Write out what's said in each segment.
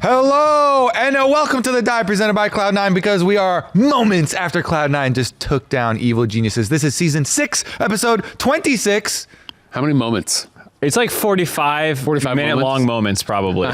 Hello, and welcome to The Dive presented by Cloud9, because we are moments after Cloud9 just took down evil geniuses. This is season 6, episode 26. How many moments? It's like 45 minute long moments, probably.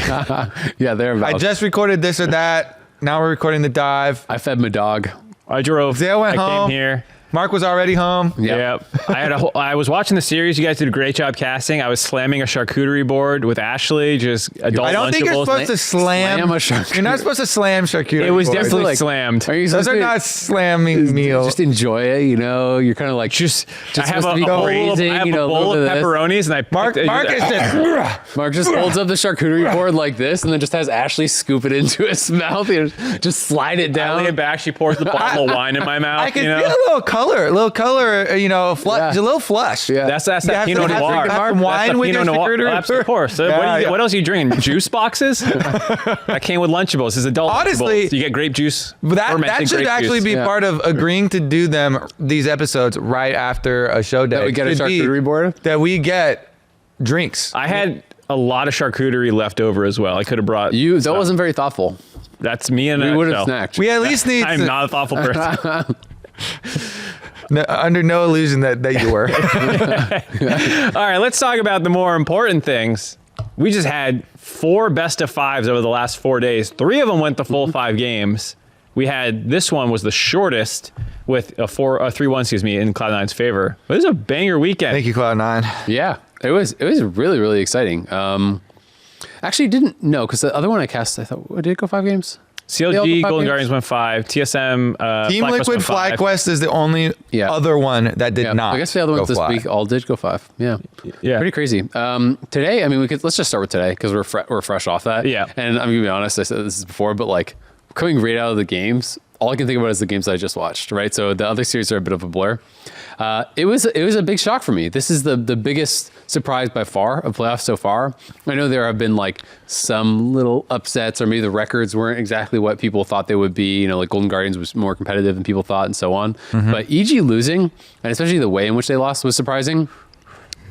Yeah, they're about. I just recorded this or that. Now we're recording The Dive. I fed my dog. I drove. Azael went home. Came here. Mark was already home. Yep. I was watching the series. You guys did a great job casting. I was slamming a charcuterie board with Ashley. Just adult I don't think you're supposed to slam a charcuterie. You're not supposed to slam charcuterie. It was boards. definitely like, slammed. Those are not slamming meals. Just enjoy it, you know. You're kind of like I have a bowl of pepperonis, and Mark is just Mark just holds up the charcuterie board like this, and then just has Ashley scoop it into his mouth and just slide it I down. lay it back. She pours the bottle of wine in my mouth. I can feel a little color, you know, Yeah. a little flush. Yeah. That's You that have Pinot to have Noir. some wine with your charcuterie. Of course. What else are you drinking? Juice boxes? That came with Lunchables. This is adult Honestly, Lunchables. You get grape juice. That should actually be part of agreeing to do these episodes right after a show day. That we get a charcuterie board? That we get drinks. I had a lot of charcuterie left over as well. I could have brought You. That wasn't very thoughtful. That's me and We would have snacked. We at least need I'm not a thoughtful person. under no illusion that you were. All right, let's talk about the more important things. We just had 4 best of 5s over the last 4 days. 3 of them went the full 5 games. We had, this one was the shortest with a 3-1, in Cloud9's favor. But it was a banger weekend. Thank you, Cloud9. Yeah, it was really, really exciting. Actually, didn't know, because the other one I cast, I thought, did it go 5 games? CLG, Golden Guardians went 5. TSM, Team FlyQuest Liquid went 5. FlyQuest is the only other one that did not. I guess the other ones this week all did go 5. Yeah, pretty crazy. Today, I mean, let's just start with today, because we're fresh off that. Yeah, and I'm gonna be honest. I said this before, but like coming right out of the games, all I can think about is the games I just watched. Right, so the other series are a bit of a blur. It was a big shock for me. This is the biggest surprise by far of playoffs so far. I know there have been like some little upsets, or maybe the records weren't exactly what people thought they would be. You know, like Golden Guardians was more competitive than people thought, and so on. But EG losing, and especially the way in which they lost, was surprising.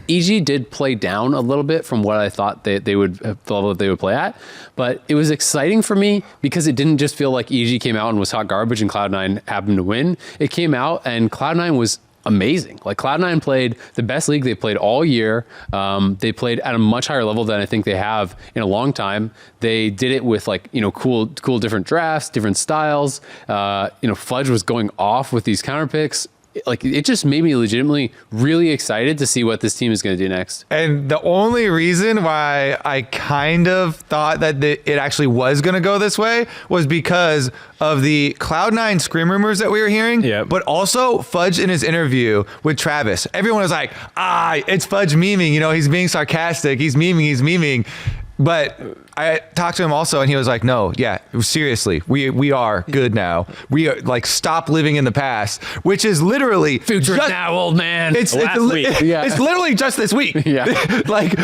EG did play down a little bit from what I thought they would, the level that they would play at, but it was exciting for me because it didn't just feel like EG came out and was hot garbage and Cloud9 happened to win. It came out and Cloud9 was amazing. Like Cloud9 played the best league they played all year. They played at a much higher level than I think they have in a long time. They did it with like, you know, cool different drafts, different styles. Fudge was going off with these counter picks. Like, it just made me legitimately really excited to see what this team is going to do next. And the only reason why I kind of thought that it actually was going to go this way was because of the Cloud9 scream rumors that we were hearing, but also Fudge in his interview with Travis. Everyone was like, it's Fudge memeing. You know, he's being sarcastic. He's memeing. But I talked to him also, and he was like, no, seriously, we are good now. We are like, stop living in the past, which is literally future now, old man. It's literally just this week. Like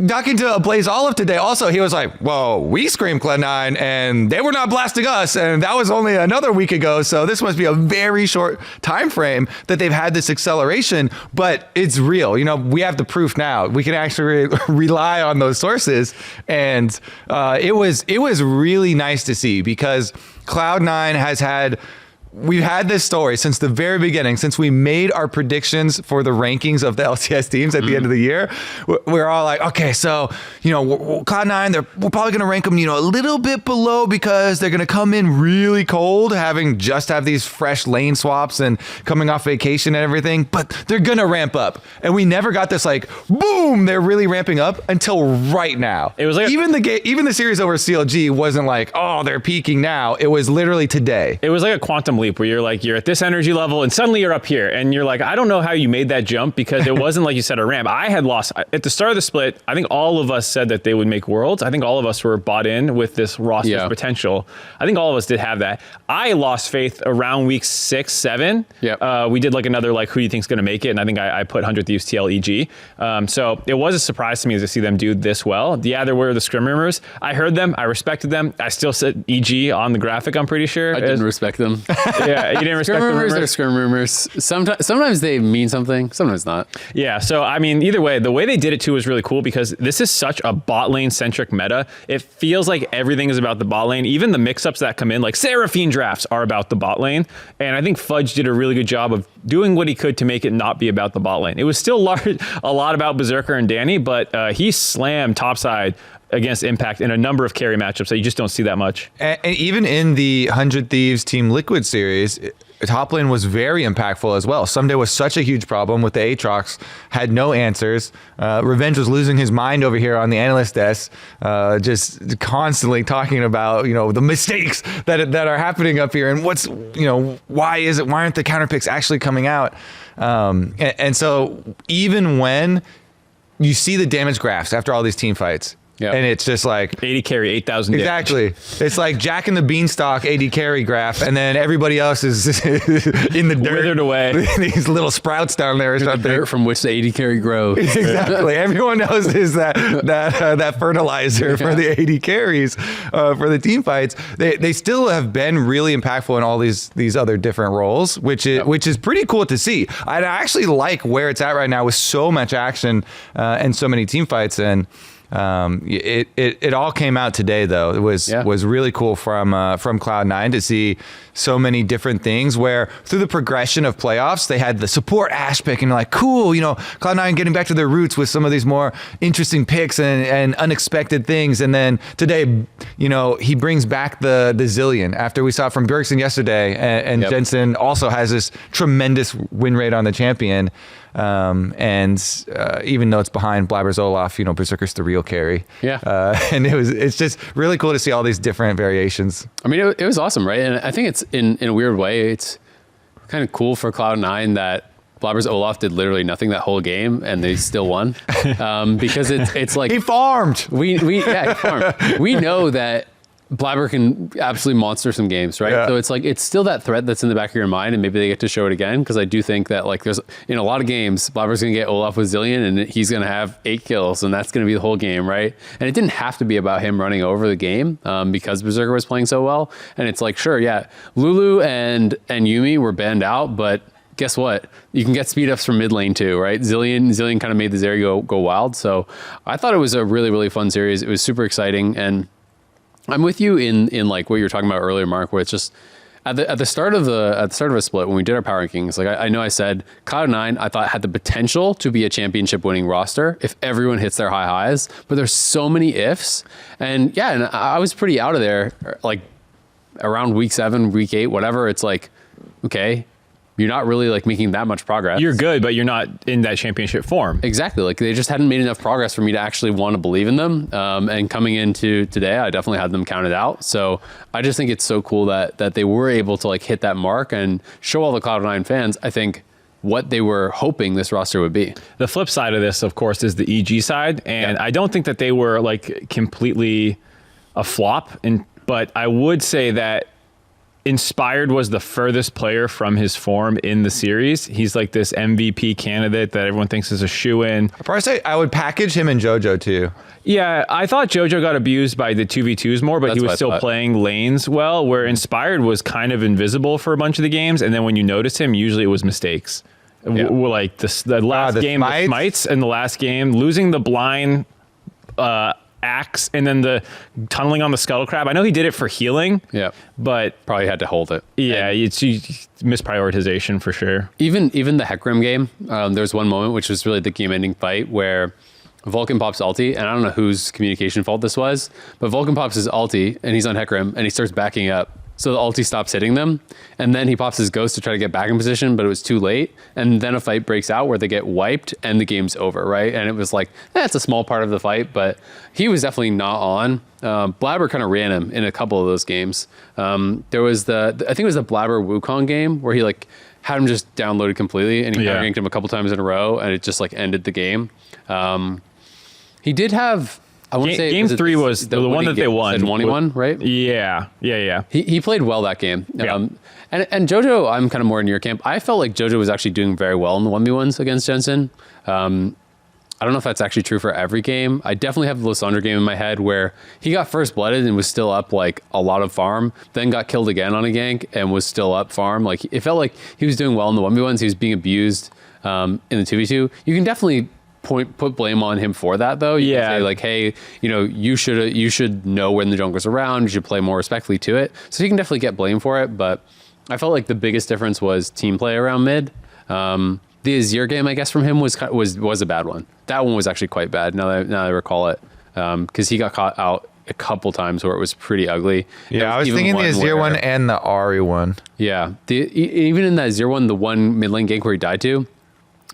talking to Blaze Olive today. Also, he was like, well, we screamed Cloud9 and they were not blasting us. And that was only another week ago. So this must be a very short time frame that they've had this acceleration, but it's real. You know, we have the proof now. We can actually rely on those sources. And it was really nice to see, because Cloud9 we've had this story since the very beginning, since we made our predictions for the rankings of the LCS teams at the end of the year. We're all like, okay, so, you know, Cloud9, we're probably going to rank them, you know, a little bit below because they're going to come in really cold, have these fresh lane swaps and coming off vacation and everything, but they're going to ramp up. And we never got this like, boom, they're really ramping up until right now. It was like even the series over CLG wasn't like, oh, they're peaking now. It was literally today. It was like a quantum leap where you're at this energy level and suddenly you're up here and you're like, I don't know how you made that jump, because it wasn't like you said a ramp. I had lost at the start of the split. I think all of us said that they would make Worlds. I think all of us were bought in with this roster's potential. I think all of us did have that. I lost faith around week 6, 7. We did like another like, who do you think's going to make it? And I think I put 100 Thieves TL EG. So it was a surprise to me to see them do this well. There were the scrim rumors. I heard them. I respected them. I still said EG on the graphic, I'm pretty sure. I didn't respect them. Yeah, you didn't respect Scrim the rumors rumors. are scrim rumors. Sometimes they mean something, sometimes not. Yeah, so I mean, either way, the way they did it too was really cool because this is such a bot lane centric meta. It feels like everything is about the bot lane. Even the mix-ups that come in, like Seraphine drafts, are about the bot lane. And I think Fudge did a really good job of doing what he could to make it not be about the bot lane. It was still a lot about Berserker and Danny, but he slammed topside against Impact in a number of carry matchups that you just don't see that much. And even in the 100 Thieves Team Liquid series, top lane was very impactful as well. Ssumday was such a huge problem with the Aatrox, had no answers. Revenge was losing his mind over here on the analyst desk, just constantly talking about, the mistakes that are happening up here and what's, why aren't the counter picks actually coming out? And so even when you see the damage graphs after all these team fights, yeah. And it's just like 80 carry, 8,000 damage. Exactly. It's like Jack and the Beanstalk AD carry graph, and then everybody else is in the dirt. Withered away. These little sprouts down there or something. The dirt from which the AD carry grows. Exactly. Everyone knows is that fertilizer for the AD carries for the team fights. They still have been really impactful in all these other different roles, which is pretty cool to see. I actually like where it's at right now with so much action and so many team fights. And it all came out today though. It was really cool from Cloud9 to see so many different things where through the progression of playoffs they had the support Ash pick and like cool, Cloud9 getting back to their roots with some of these more interesting picks and unexpected things. And then today, he brings back the Zillion after we saw from Bjergsen yesterday, and Jensen also has this tremendous win rate on the champion. Even though it's behind Blabber's Olaf, Berserker's the real carry. Yeah. And it's just really cool to see all these different variations. I mean, it was awesome, right? And I think it's in a weird way, it's kind of cool for Cloud9 that Blabber's Olaf did literally nothing that whole game and they still won. Because it's like he farmed. He farmed. We know that Blabber can absolutely monster some games, right? Yeah. So it's like, it's still that threat that's in the back of your mind, and maybe they get to show it again, because I do think that there's, in a lot of games, Blabber's going to get Olaf with Zillion, and he's going to have 8 kills, and that's going to be the whole game, right? And it didn't have to be about him running over the game, because Berserker was playing so well. And it's like, sure, yeah, Lulu and Yuumi were banned out, but guess what? You can get speed ups from mid lane too, right? Zillion kind of made this area go wild. So I thought it was a really, really fun series. It was super exciting, and I'm with you in like what you were talking about earlier, Mark, where it's just at the start of a split when we did our power rankings. Like I know I said Cloud9 I thought had the potential to be a championship winning roster if everyone hits their high highs, but there's so many ifs, and I was pretty out of there like around week 7, week 8, whatever. It's like, okay, you're not really like making that much progress. You're good, but you're not in that championship form. Exactly. Like they just hadn't made enough progress for me to actually want to believe in them. And coming into today, I definitely had them counted out. So I just think it's so cool that they were able to like hit that mark and show all the Cloud9 fans, I think, what they were hoping this roster would be. The flip side of this, of course, is the EG side. And I don't think that they were like completely a flop. But I would say that Inspired was the furthest player from his form in the series. He's like this MVP candidate that everyone thinks is a shoo-in. I'd probably say I would package him and JoJo too. Yeah, I thought JoJo got abused by the 2v2s more, but he was still playing lanes well, where Inspired was kind of invisible for a bunch of the games, and then when you noticed him, usually it was mistakes. Yeah. Like the last game, the smites, and the last game, losing the blind axe and then the tunneling on the scuttle crab. I know he did it for healing, but probably had to hold it. Yeah, it's misprioritization for sure. Even the Hecarim game, there's one moment which was really the game-ending fight where Vulcan pops ulti, and I don't know whose communication fault this was, but Vulcan pops his ulti and he's on Hecarim and he starts backing up. So the ulti stops hitting them, and then he pops his ghost to try to get back in position, but it was too late. And then a fight breaks out where they get wiped and the game's over, right? And it was like, that's a small part of the fight, but he was definitely not on. Blabber kind of ran him in a couple of those games. There was I think it was the Blabber Wukong game where he like had him just downloaded completely, and he ranked him a couple times in a row, and it just like ended the game. He did have, I want to say game 3 was the one that they won. The one he won, right? Yeah. He played well that game. And JoJo, I'm kind of more in your camp. I felt like JoJo was actually doing very well in the 1v1s against Jensen. I don't know if that's actually true for every game. I definitely have the Lysandre game in my head where he got first blooded and was still up like a lot of farm, then got killed again on a gank and was still up farm. Like it felt like he was doing well in the 1v1s. He was being abused in the 2v2. You can definitely put blame on him for that though. You can say like, hey, you know, you should know when the jungler's around. You should play more respectfully to it. So you can definitely get blamed for it. But I felt like the biggest difference was team play around mid. The Azir game, I guess, from him was a bad one. That one was actually quite bad. Now that I recall it, because he got caught out a couple times where it was pretty ugly. Yeah, I was thinking the Azir one and the Ari one. Yeah, even in that Azir one, the one mid lane gank where he died to,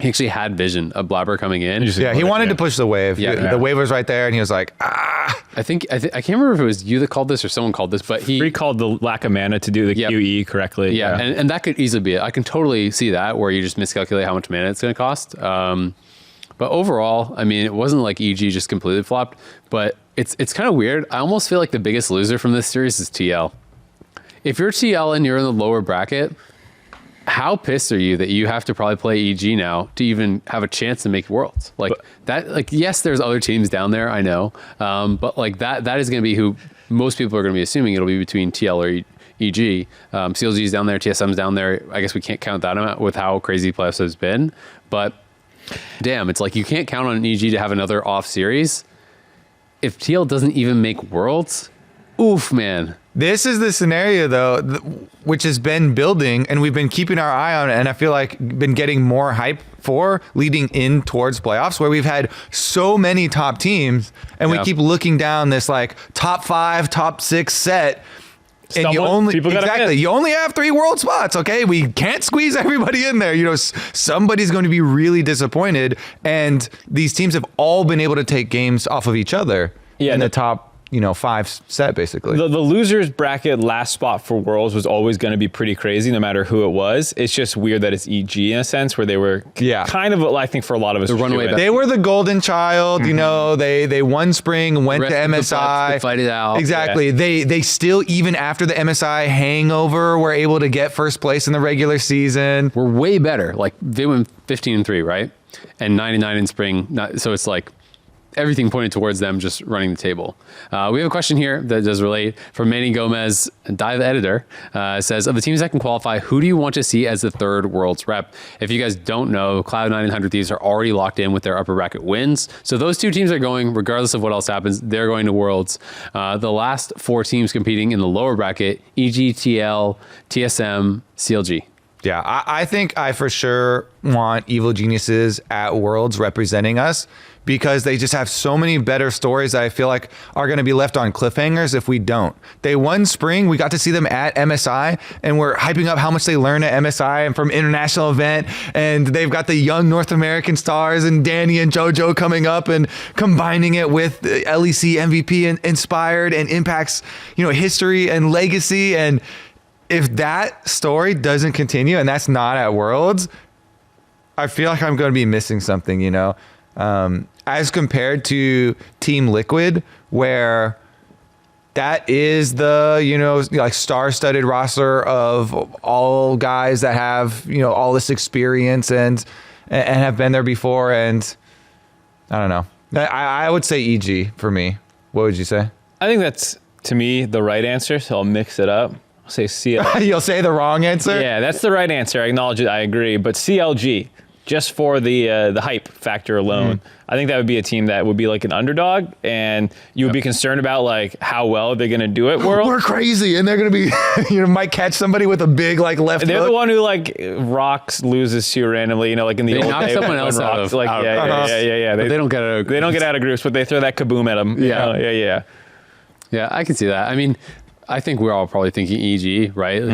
he actually had vision of Blabber coming in. Yeah, he wanted to push the wave. Yeah. The wave was right there, and he was like, ah. I can't remember if it was you that called this or someone called this, but he recalled the lack of mana to do the QE correctly. Yeah, and that could easily be it. I can totally see that where you just miscalculate how much mana it's going to cost. But overall, I mean, it wasn't like EG just completely flopped, but it's kind of weird. I almost feel like the biggest loser from this series is TL. If you're TL and you're in the lower bracket, how pissed are you that you have to probably play EG now to even have a chance to make Worlds? Like that, like, yes, there's other teams down there, I know. But like that is going to be who most people are going to be assuming it'll be between TL or EG. CLG's down there, TSM's down there. I guess we can't count that amount with how crazy playoffs has been, but damn, it's like you can't count on EG to have another off series. If TL doesn't even make Worlds, oof, man. This is the scenario, though, which has been building, and we've been keeping our eye on it, and I feel like been getting more hype for leading in towards playoffs, where we've had so many top teams, and we keep looking down this like top 5, top 6 set. And you only have 3 world spots. Okay, we can't squeeze everybody in there. You know, somebody's going to be really disappointed, and these teams have all been able to take games off of each other in the top 5 set, basically. The losers bracket last spot for Worlds was always going to be pretty crazy, no matter who it was. It's just weird that it's EG in a sense, where they were kind of, I think for a lot of us, they were the golden child. You know, they won spring, went to MSI, fight it out. Exactly. Yeah. They still, even after the MSI hangover, were able to get first place in the regular season. We're way better. Like they went 15-3, right? And 9-9 in spring. So it's like everything pointed towards them just running the table. We have a question here that does relate from Manny Gomez, Dive Editor. Says, of the teams that can qualify, who do you want to see as the third Worlds rep? If you guys don't know, Cloud9 and 100 Thieves are already locked in with their upper bracket wins. So those 2 teams are going, regardless of what else happens, they're going to Worlds. The last 4 teams competing in the lower bracket, EG, TL, TSM, CLG. Yeah, I think I for sure want Evil Geniuses at Worlds representing us, because they just have so many better stories that I feel like are going to be left on cliffhangers if we don't. They won spring. We got to see them at MSI, and we're hyping up how much they learn at MSI and from international event. And they've got the young North American stars and Danny and JoJo coming up and combining it with LEC MVP inspired and impacts, history and legacy. And if that story doesn't continue and that's not at Worlds, I feel like I'm going to be missing something, as compared to Team Liquid, where that is the, like star-studded roster of all guys that have, all this experience and have been there before. And I don't know. I would say EG for me. What would you say? I think that's, to me, the right answer. So I'll mix it up. I'll say CLG. You'll say the wrong answer? Yeah, that's the right answer. I acknowledge it. I agree. But CLG, just for the hype factor alone, I think that would be a team that would be like an underdog, and you would be concerned about like how well they're going to do at World. We're crazy, and they're going to be, might catch somebody with a big like left They're hook. the one who like rocks loses to randomly, like in the old knock day. someone else out of yeah. They don't get out. They don't get out of groups, but they throw that kaboom at them. Yeah. Yeah, I can see that. I mean, I think we're all probably thinking EG, right?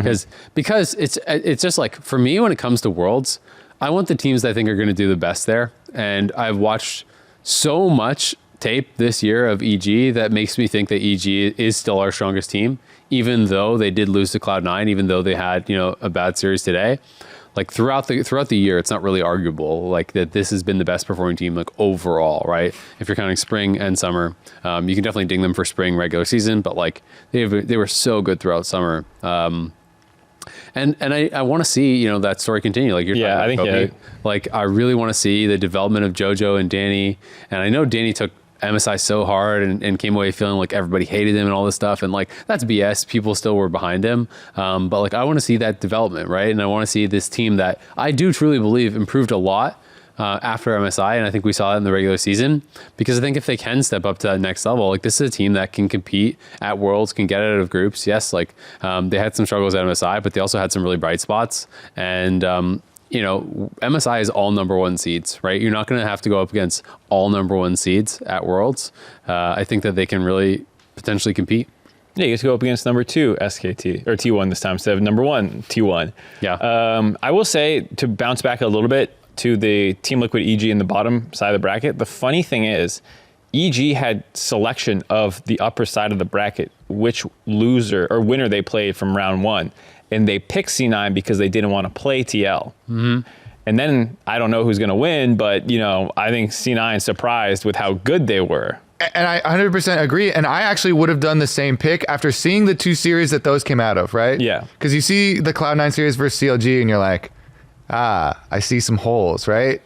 Because it's just like, for me, when it comes to Worlds, I want the teams that I think are going to do the best there. And I've watched so much tape this year of EG that makes me think that EG is still our strongest team, even though they did lose to Cloud9, even though they had, a bad series today. Like throughout the year, it's not really arguable like that this has been the best performing team like overall, right? If you're counting spring and summer, you can definitely ding them for spring regular season, but like they were so good throughout summer. And I want to see, that story continue. Like you're talking about, I think, Kobe. yeah. Like I really want to see the development of JoJo and Danny. And I know Danny took MSI so hard and came away feeling like everybody hated him and all this stuff. And like, that's BS. People still were behind him. But like, I want to see that development, right? And I want to see this team that I do truly believe improved a lot after MSI. And I think we saw that in the regular season, because I think if they can step up to that next level, like this is a team that can compete at Worlds, can get out of groups. Yes, like they had some struggles at MSI, but they also had some really bright spots. And, MSI is all #1 seeds, right? You're not going to have to go up against all #1 seeds at Worlds. I think that they can really potentially compete. Yeah, you get to go up against #2 SKT or T1 this time instead of #1 T1. Yeah. I will say, to bounce back a little bit to the Team Liquid EG in the bottom side of the bracket, the funny thing is EG had selection of the upper side of the bracket, which loser or winner they played from round 1. And they picked C9 because they didn't want to play TL. Mm-hmm. And then I don't know who's going to win, but I think C9 surprised with how good they were. And I 100% agree. And I actually would have done the same pick after seeing the 2 series that those came out of, right? Yeah. Because you see the Cloud9 series versus CLG and you're like, I see some holes, right?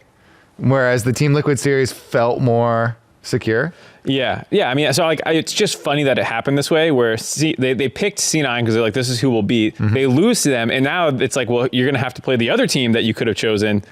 Whereas the Team Liquid series felt more secure. Yeah. I mean, so like, it's just funny that it happened this way, where they picked C9 because they're like, this is who we'll beat. Mm-hmm. They lose to them, and now it's like, well, you're going to have to play the other team that you could have chosen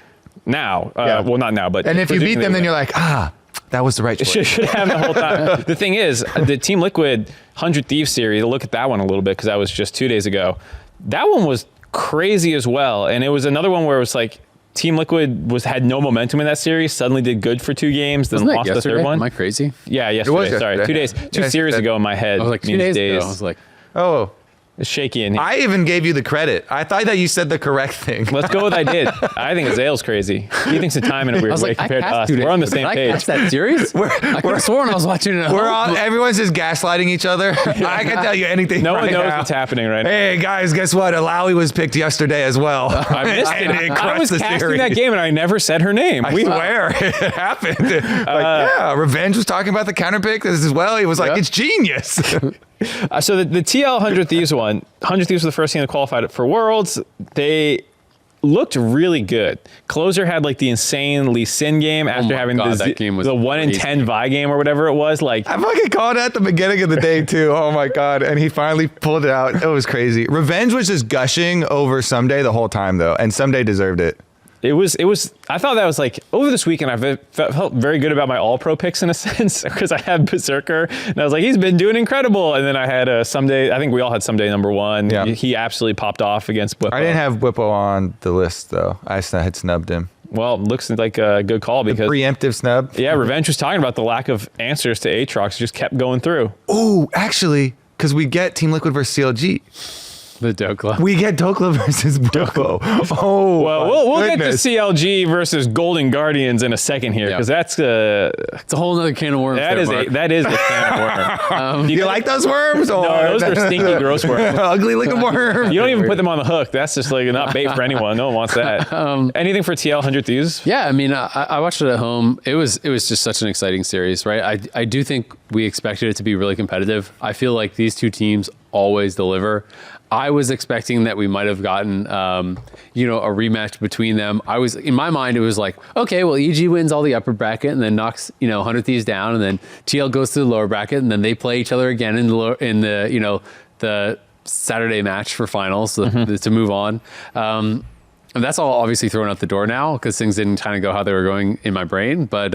now. Well, not now, but and if you beat them, then you're like, that was the right choice. Should have the whole time. The thing is, the Team Liquid 100 Thieves series, look at that one a little bit, because that was just 2 days ago. That one was crazy as well, and it was another one where it was like, Team Liquid had no momentum in that series, suddenly did good for 2 games, then lost the third one. Am I crazy? Yeah, yesterday. Sorry, 2 days, 2 series ago in my head. I was like, 2 days ago. I was like, oh. It's shaky in here. I even gave you the credit. I thought that you said the correct thing. Let's go with I did. I think Azael's crazy. He thinks of time in a weird way compared to us. We're on the same page. I catch that series? I could have sworn I was watching it. Everyone's just gaslighting each other. I can tell you anything. No one knows now. what's happening right now. Hey guys, guess what? Alawi was picked yesterday as well. I missed it. I was casting that game and I never said her name. I swear it happened. Revenge was talking about the counter pick as well. He was like, it's genius. So the TL 100 Thieves one, 100 Thieves was the first team that qualified for Worlds. They looked really good. Closer had like the insane Lee Sin game after having the 1 in 10 Vi game or whatever it was. Like, I fucking called it at the beginning of the day too. Oh my God. And he finally pulled it out. It was crazy. Revenge was just gushing over Ssumday the whole time though. And Ssumday deserved it. It was, I thought that was like, over this weekend, I felt very good about my all-pro picks in a sense, because I had Berserker, and I was like, he's been doing incredible. And then I had Ssumday, I think we all had Ssumday #1. Yeah. He absolutely popped off against Whippo. I didn't have Whippo on the list, though. I had snubbed him. Well, looks like a good call, because... The preemptive snub? Yeah, Revenge was talking about the lack of answers to Aatrox, just kept going through. Oh, actually, because we get Team Liquid versus CLG. The Dokla. We get Dokla versus Whippo. Oh, well, we'll get to CLG versus Golden Guardians in a second here, because that's it's a whole other can of worms. That is a can of worms. Do you like those worms? Or no, those are stinky, gross worms. Ugly looking worms. You don't even put them on the hook. That's just like not bait for anyone. No one wants that. Anything for TL 100 Thieves? Yeah, I mean, I watched it at home. It was just such an exciting series, right? I do think we expected it to be really competitive. I feel like these two teams always deliver. I was expecting that we might have gotten, a rematch between them. In my mind, it was like, okay, well, EG wins all the upper bracket and then knocks, 100 Thieves down, and then TL goes to the lower bracket, and then they play each other again in the Saturday match for finals to move on. And that's all obviously thrown out the door now, because things didn't kind of go how they were going in my brain. But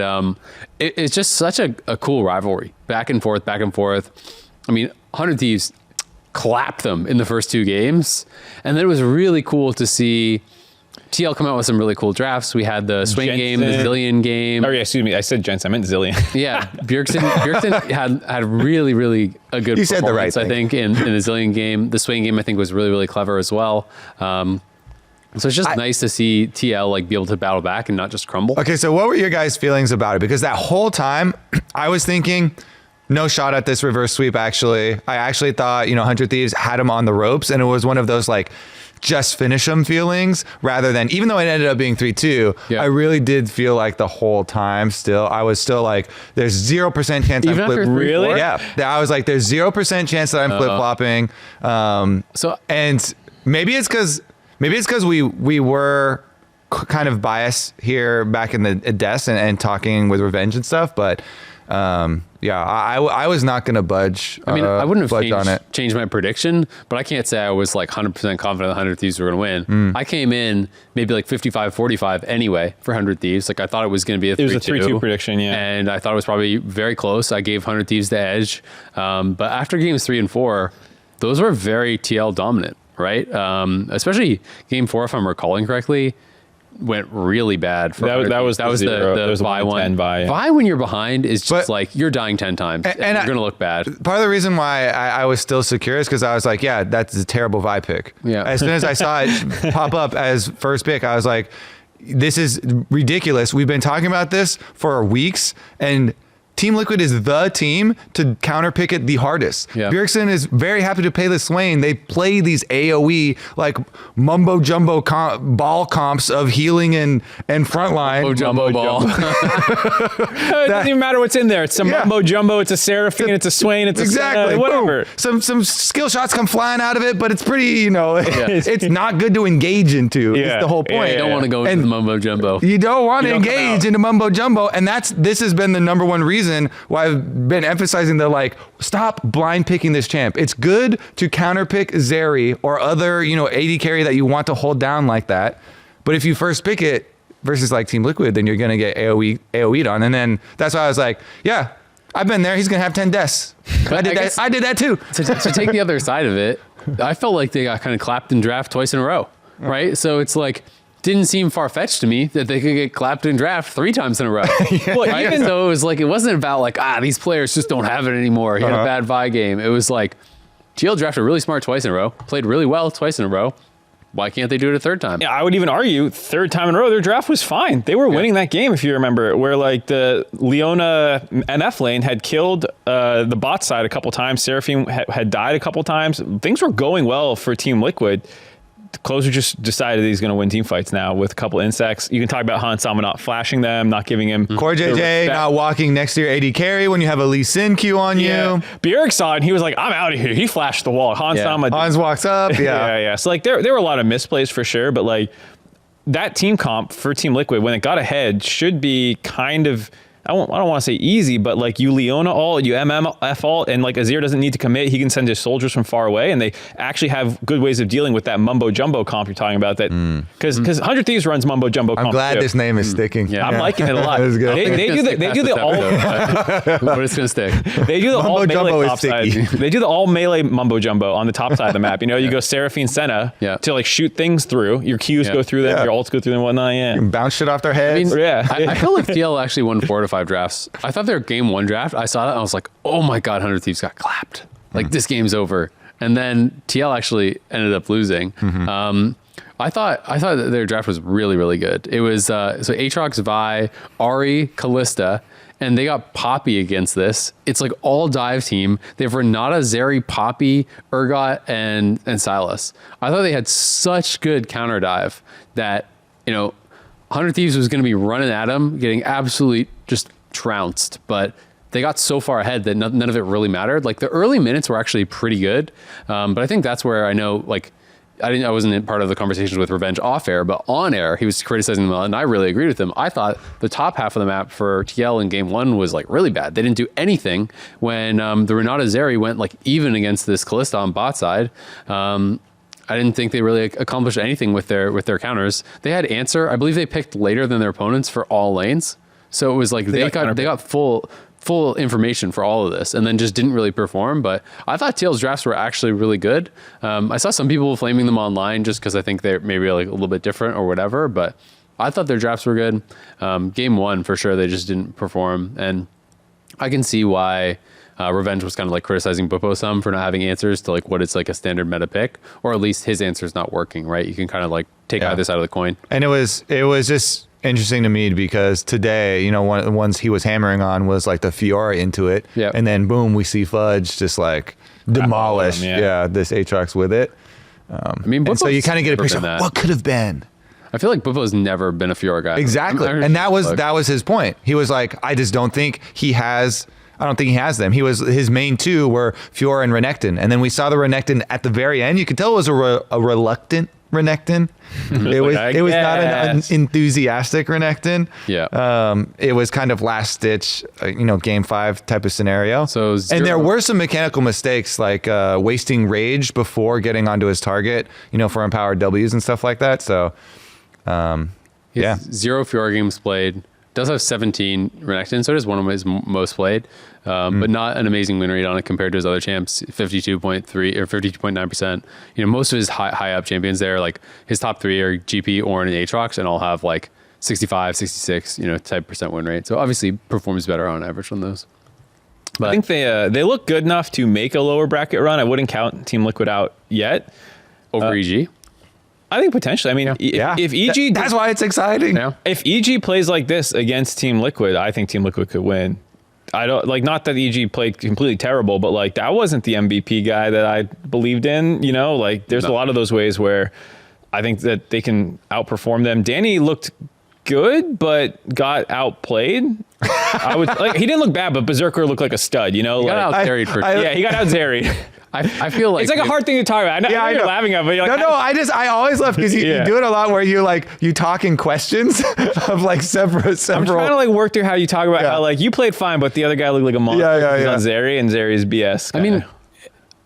it's just such a cool rivalry, back and forth. I mean, 100 Thieves clapped them in the first 2 games, and then it was really cool to see TL come out with some really cool drafts. We had the swing game, the Zillion game. Oh yeah, excuse me, I said Jensen, I meant Zillion. Yeah, Bjergsen had really, really a good performance, said the right thing. I think, in the Zillion game. The swing game, I think, was really, really clever as well. So it's just nice to see TL be able to battle back and not just crumble. Okay, so what were your guys' feelings about it? Because that whole time I was thinking, no shot at this reverse sweep, actually. I actually thought, 100 Thieves had him on the ropes, and it was one of those, just finish them feelings, rather than, even though it ended up being 3-2, I really did feel like the whole time I was still like, there's 0% chance I'm flip-flopping. Really? Yeah. I was like, there's 0% chance that I'm flip-flopping. And maybe it's because we were kind of biased here back in the desk and talking with Revenge and stuff, but yeah, I was not going to budge. I mean, I wouldn't have changed my prediction, but I can't say I was like 100% confident 100 Thieves were going to win. I came in maybe like 55-45 anyway for 100 Thieves. Like I thought it was going to be a 3-2. It was a 3-2 prediction, yeah. And I thought it was probably very close. I gave 100 Thieves the edge. But after games 3 and 4, those were very TL dominant, right? Especially game 4, if I'm recalling correctly, went really bad for that was the Vi one. Vi when you're behind is just like you're dying 10 times and you're gonna look bad. Part of the reason why I was still secure is because I was like, yeah, that's a terrible Vi pick. Yeah. As soon as I saw it pop up as first pick, I was like, this is ridiculous. We've been talking about this for weeks, and Team Liquid is the team to counterpick it the hardest. Yeah. Bjergsen is very happy to play this lane. They play these AoE like mumbo jumbo ball comps of healing and frontline. Mumbo jumbo ball. It doesn't even matter what's in there. It's a mumbo jumbo. It's a Seraphine. It's a Swain. It's exactly a whatever. Boom. Some skill shots come flying out of it, but it's pretty. It's not good to engage into. Yeah. Is the whole point. You don't want to go into the mumbo jumbo. You don't want to engage into mumbo jumbo, and this has been the number one reason why I've been emphasizing the stop blind picking this champ. It's good to counter pick Zeri or other AD carry that you want to hold down like that, but if you first pick it versus like Team Liquid, then you're gonna get AoE'd on, and then that's why I was like, yeah, I've been there. He's gonna have 10 deaths. I did that too. To take the other side of it, I felt like they got kind of clapped in draft twice in a row, right? So it's like, didn't seem far-fetched to me that they could get clapped in draft 3 times in a row. Well, right? So it was like, it wasn't about like, these players just don't have it anymore. He had a bad Vi game. It was like, TL drafted really smart twice in a row, played really well twice in a row. Why can't they do it a third time? Yeah, I would even argue third time in a row, their draft was fine. They were winning that game, if you remember, where like the Leona MF lane had killed the bot side a couple times. Seraphine had died a couple times. Things were going well for Team Liquid. The closer just decided he's going to win team fights now with a couple insects. You can talk about Hansama not flashing them, not giving him... Core JJ not walking next to your AD carry when you have a Lee Sin Q on you. Bjerg saw it and he was like, I'm out of here. He flashed the wall. Hansama... Hans walks up, yeah. So like there were a lot of misplays for sure, but like that team comp for Team Liquid, when it got ahead, should be kind of... I don't want to say easy, but like you Leona ult, you MMF ult, and like Azir doesn't need to commit. He can send his soldiers from far away, and they actually have good ways of dealing with that mumbo jumbo comp you're talking about. That because 100 Thieves runs mumbo jumbo comp. I'm glad this name is sticking. Yeah, I'm liking it a lot. They do the all. But it's gonna stick. They do the all melee top side. sticky. They do the all melee mumbo jumbo on the top side of the map. You go Seraphine Senna to like shoot things through. Your Qs go through them. Your ults go through them and whatnot. Yeah, you can bounce shit off their heads. I feel like TL actually won 4 to 5 drafts. I thought their game 1 draft, I saw that and I was like, oh my God, 100 Thieves got clapped. Like this game's over. And then TL actually ended up losing. I thought that their draft was really, really good. It was so Aatrox, Vi, Ahri, Kalista, and they got Poppy against this. It's like all dive team. They have Renata, Zeri, Poppy, Urgot, and Silas. I thought they had such good counter dive that 100 Thieves was going to be running at them, getting absolutely just trounced, but they got so far ahead that none of it really mattered. Like the early minutes were actually pretty good, but I think that's where I know, like, I wasn't part of the conversations with Revenge off air, but on air he was criticizing them, and I really agreed with him. I thought the top half of the map for TL in game 1 was like really bad. They didn't do anything when the Renata Zeri went like even against this Kalista on bot side. I didn't think they really accomplished anything with their counters. They had answer. I believe they picked later than their opponents for all lanes. So it was like they got full information for all of this, and then just didn't really perform. But I thought TL's drafts were actually really good. I saw some people flaming them online just because I think they're maybe like a little bit different or whatever. But I thought their drafts were good. Game 1 for sure, they just didn't perform, and I can see why. Revenge was kind of like criticizing Buppo some for not having answers to like what it's like a standard meta pick, or at least his answer's not working, right? You can kind of like take either side of the coin. And it was just interesting to me because today, one of the ones he was hammering on was like the Fiora into it. Yeah. And then boom, we see Fudge just like demolish this Aatrox with it. And so you kind of get a picture of what could have been. I feel like Buppo's never been a Fiora guy. Exactly. And that was his point. He was like, I just don't think he has I don't think he has them. His main two were Fiora and Renekton, and then we saw the Renekton at the very end. You could tell it was a reluctant Renekton. It was not an enthusiastic Renekton. Yeah. It was kind of last stitch, game 5 type of scenario. So and there were some mechanical mistakes like wasting rage before getting onto his target, for empowered Ws and stuff like that. So, yeah. 0 Fiora games played. Does have 17 Renekton, so it is one of his most played, but not an amazing win rate on it compared to his other champs, 52.3 or 52.9%. Most of his high up champions there, like his top 3 are GP, Ornn, and Aatrox, and all have like 65, 66, type percent win rate. So obviously performs better on average on those. But I think they look good enough to make a lower bracket run. I wouldn't count Team Liquid out yet. Over EG? I think potentially. I mean, if EG... That's why it's exciting. Yeah. If EG plays like this against Team Liquid, I think Team Liquid could win. I don't not that EG played completely terrible, but like that wasn't the MVP guy that I believed in. There's a lot of those ways where I think that they can outperform them. Danny looked good, but got outplayed. He didn't look bad, but Berserker looked like a stud. He got out-zeried he got out-zeried. I feel like it's like a hard thing to talk about. I know you're laughing at, but you're like, I always love because you do it a lot where you talk in questions of like several. I'm trying to work through how you talk about how you played fine, but the other guy looked like a monster. He's on Zeri, and Zeri's BS. I mean,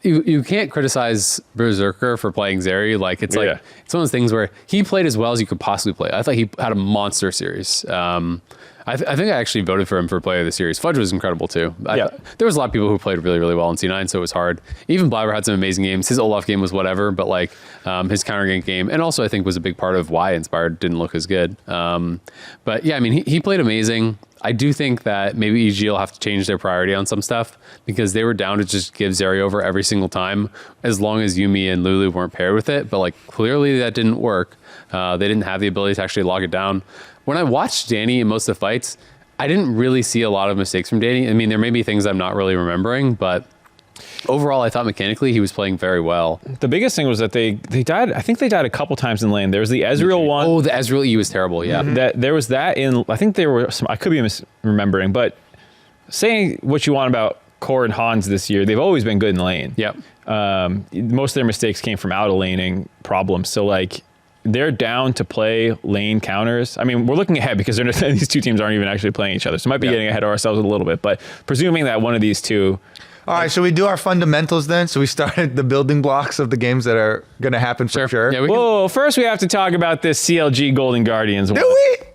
you can't criticize Berserker for playing Zeri. It's one of those things where he played as well as you could possibly play. I thought he had a monster series. I think I actually voted for him for player of the series. Fudge was incredible too. There was a lot of people who played really, really well in C9, so it was hard. Even Blabber had some amazing games. His Olaf game was whatever, but his counter gank game, and also I think was a big part of why Inspired didn't look as good. But yeah, I mean, he played amazing. I do think that maybe EG will have to change their priority on some stuff because they were down to just give Zeri over every single time as long as Yuumi and Lulu weren't paired with it. But clearly that didn't work. They didn't have the ability to actually lock it down. When I watched Danny in most of the fights, I didn't really see a lot of mistakes from Danny. I mean, there may be things I'm not really remembering, but overall, I thought mechanically he was playing very well. The biggest thing was that they died. I think they died a couple times in lane. There was the Ezreal one. Oh, the Ezreal E was terrible. Yeah, there was that in. I think there were some. I could be misremembering, but saying what you want about Core and Hans this year, they've always been good in lane. Yep. Most of their mistakes came from out of laning problems. So they're down to play lane counters. I mean, we're looking ahead because these two teams aren't even actually playing each other. So might be getting ahead of ourselves a little bit, but presuming that one of these two. All right, should we do our fundamentals then? So we started the building blocks of the games that are going to happen for sure. Yeah, first we have to talk about this CLG Golden Guardians one. Do we?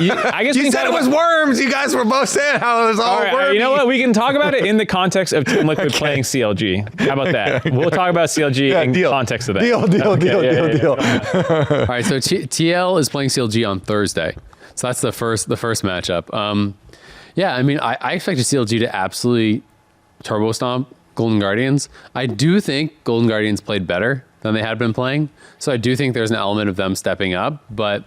I guess you said it was worms. You guys were both saying how it was all worms. You know what? We can talk about it in the context of Team Liquid playing CLG. How about that? We'll talk about CLG in context of that. Deal. All right, so TL is playing CLG on Thursday. So that's the first matchup. Yeah, I mean, I expected CLG to absolutely turbo stomp Golden Guardians. I do think Golden Guardians played better than they had been playing. So I do think there's an element of them stepping up, but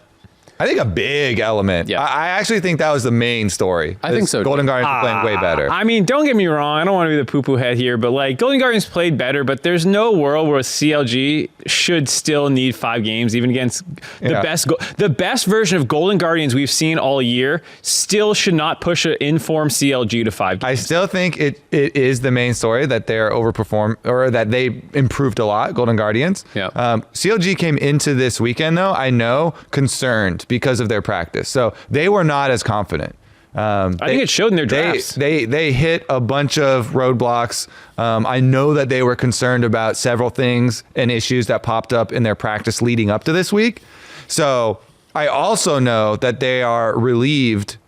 I think a big element. Yeah. I actually think that was the main story. I think so. Golden Guardians are playing way better. I mean, don't get me wrong. I don't want to be the poo-poo head here, but Golden Guardians played better, but there's no world where CLG should still need 5 games, even against the best version of Golden Guardians we've seen all year still should not push an informed CLG to 5 games. I still think it is the main story that they're overperformed or that they improved a lot, Golden Guardians. Yeah. CLG came into this weekend, though, I know, concerned because of their practice. So they were not as confident. I think it showed in their drafts. They hit a bunch of roadblocks. I know that they were concerned about several things and issues that popped up in their practice leading up to this week. So I also know that they are relieved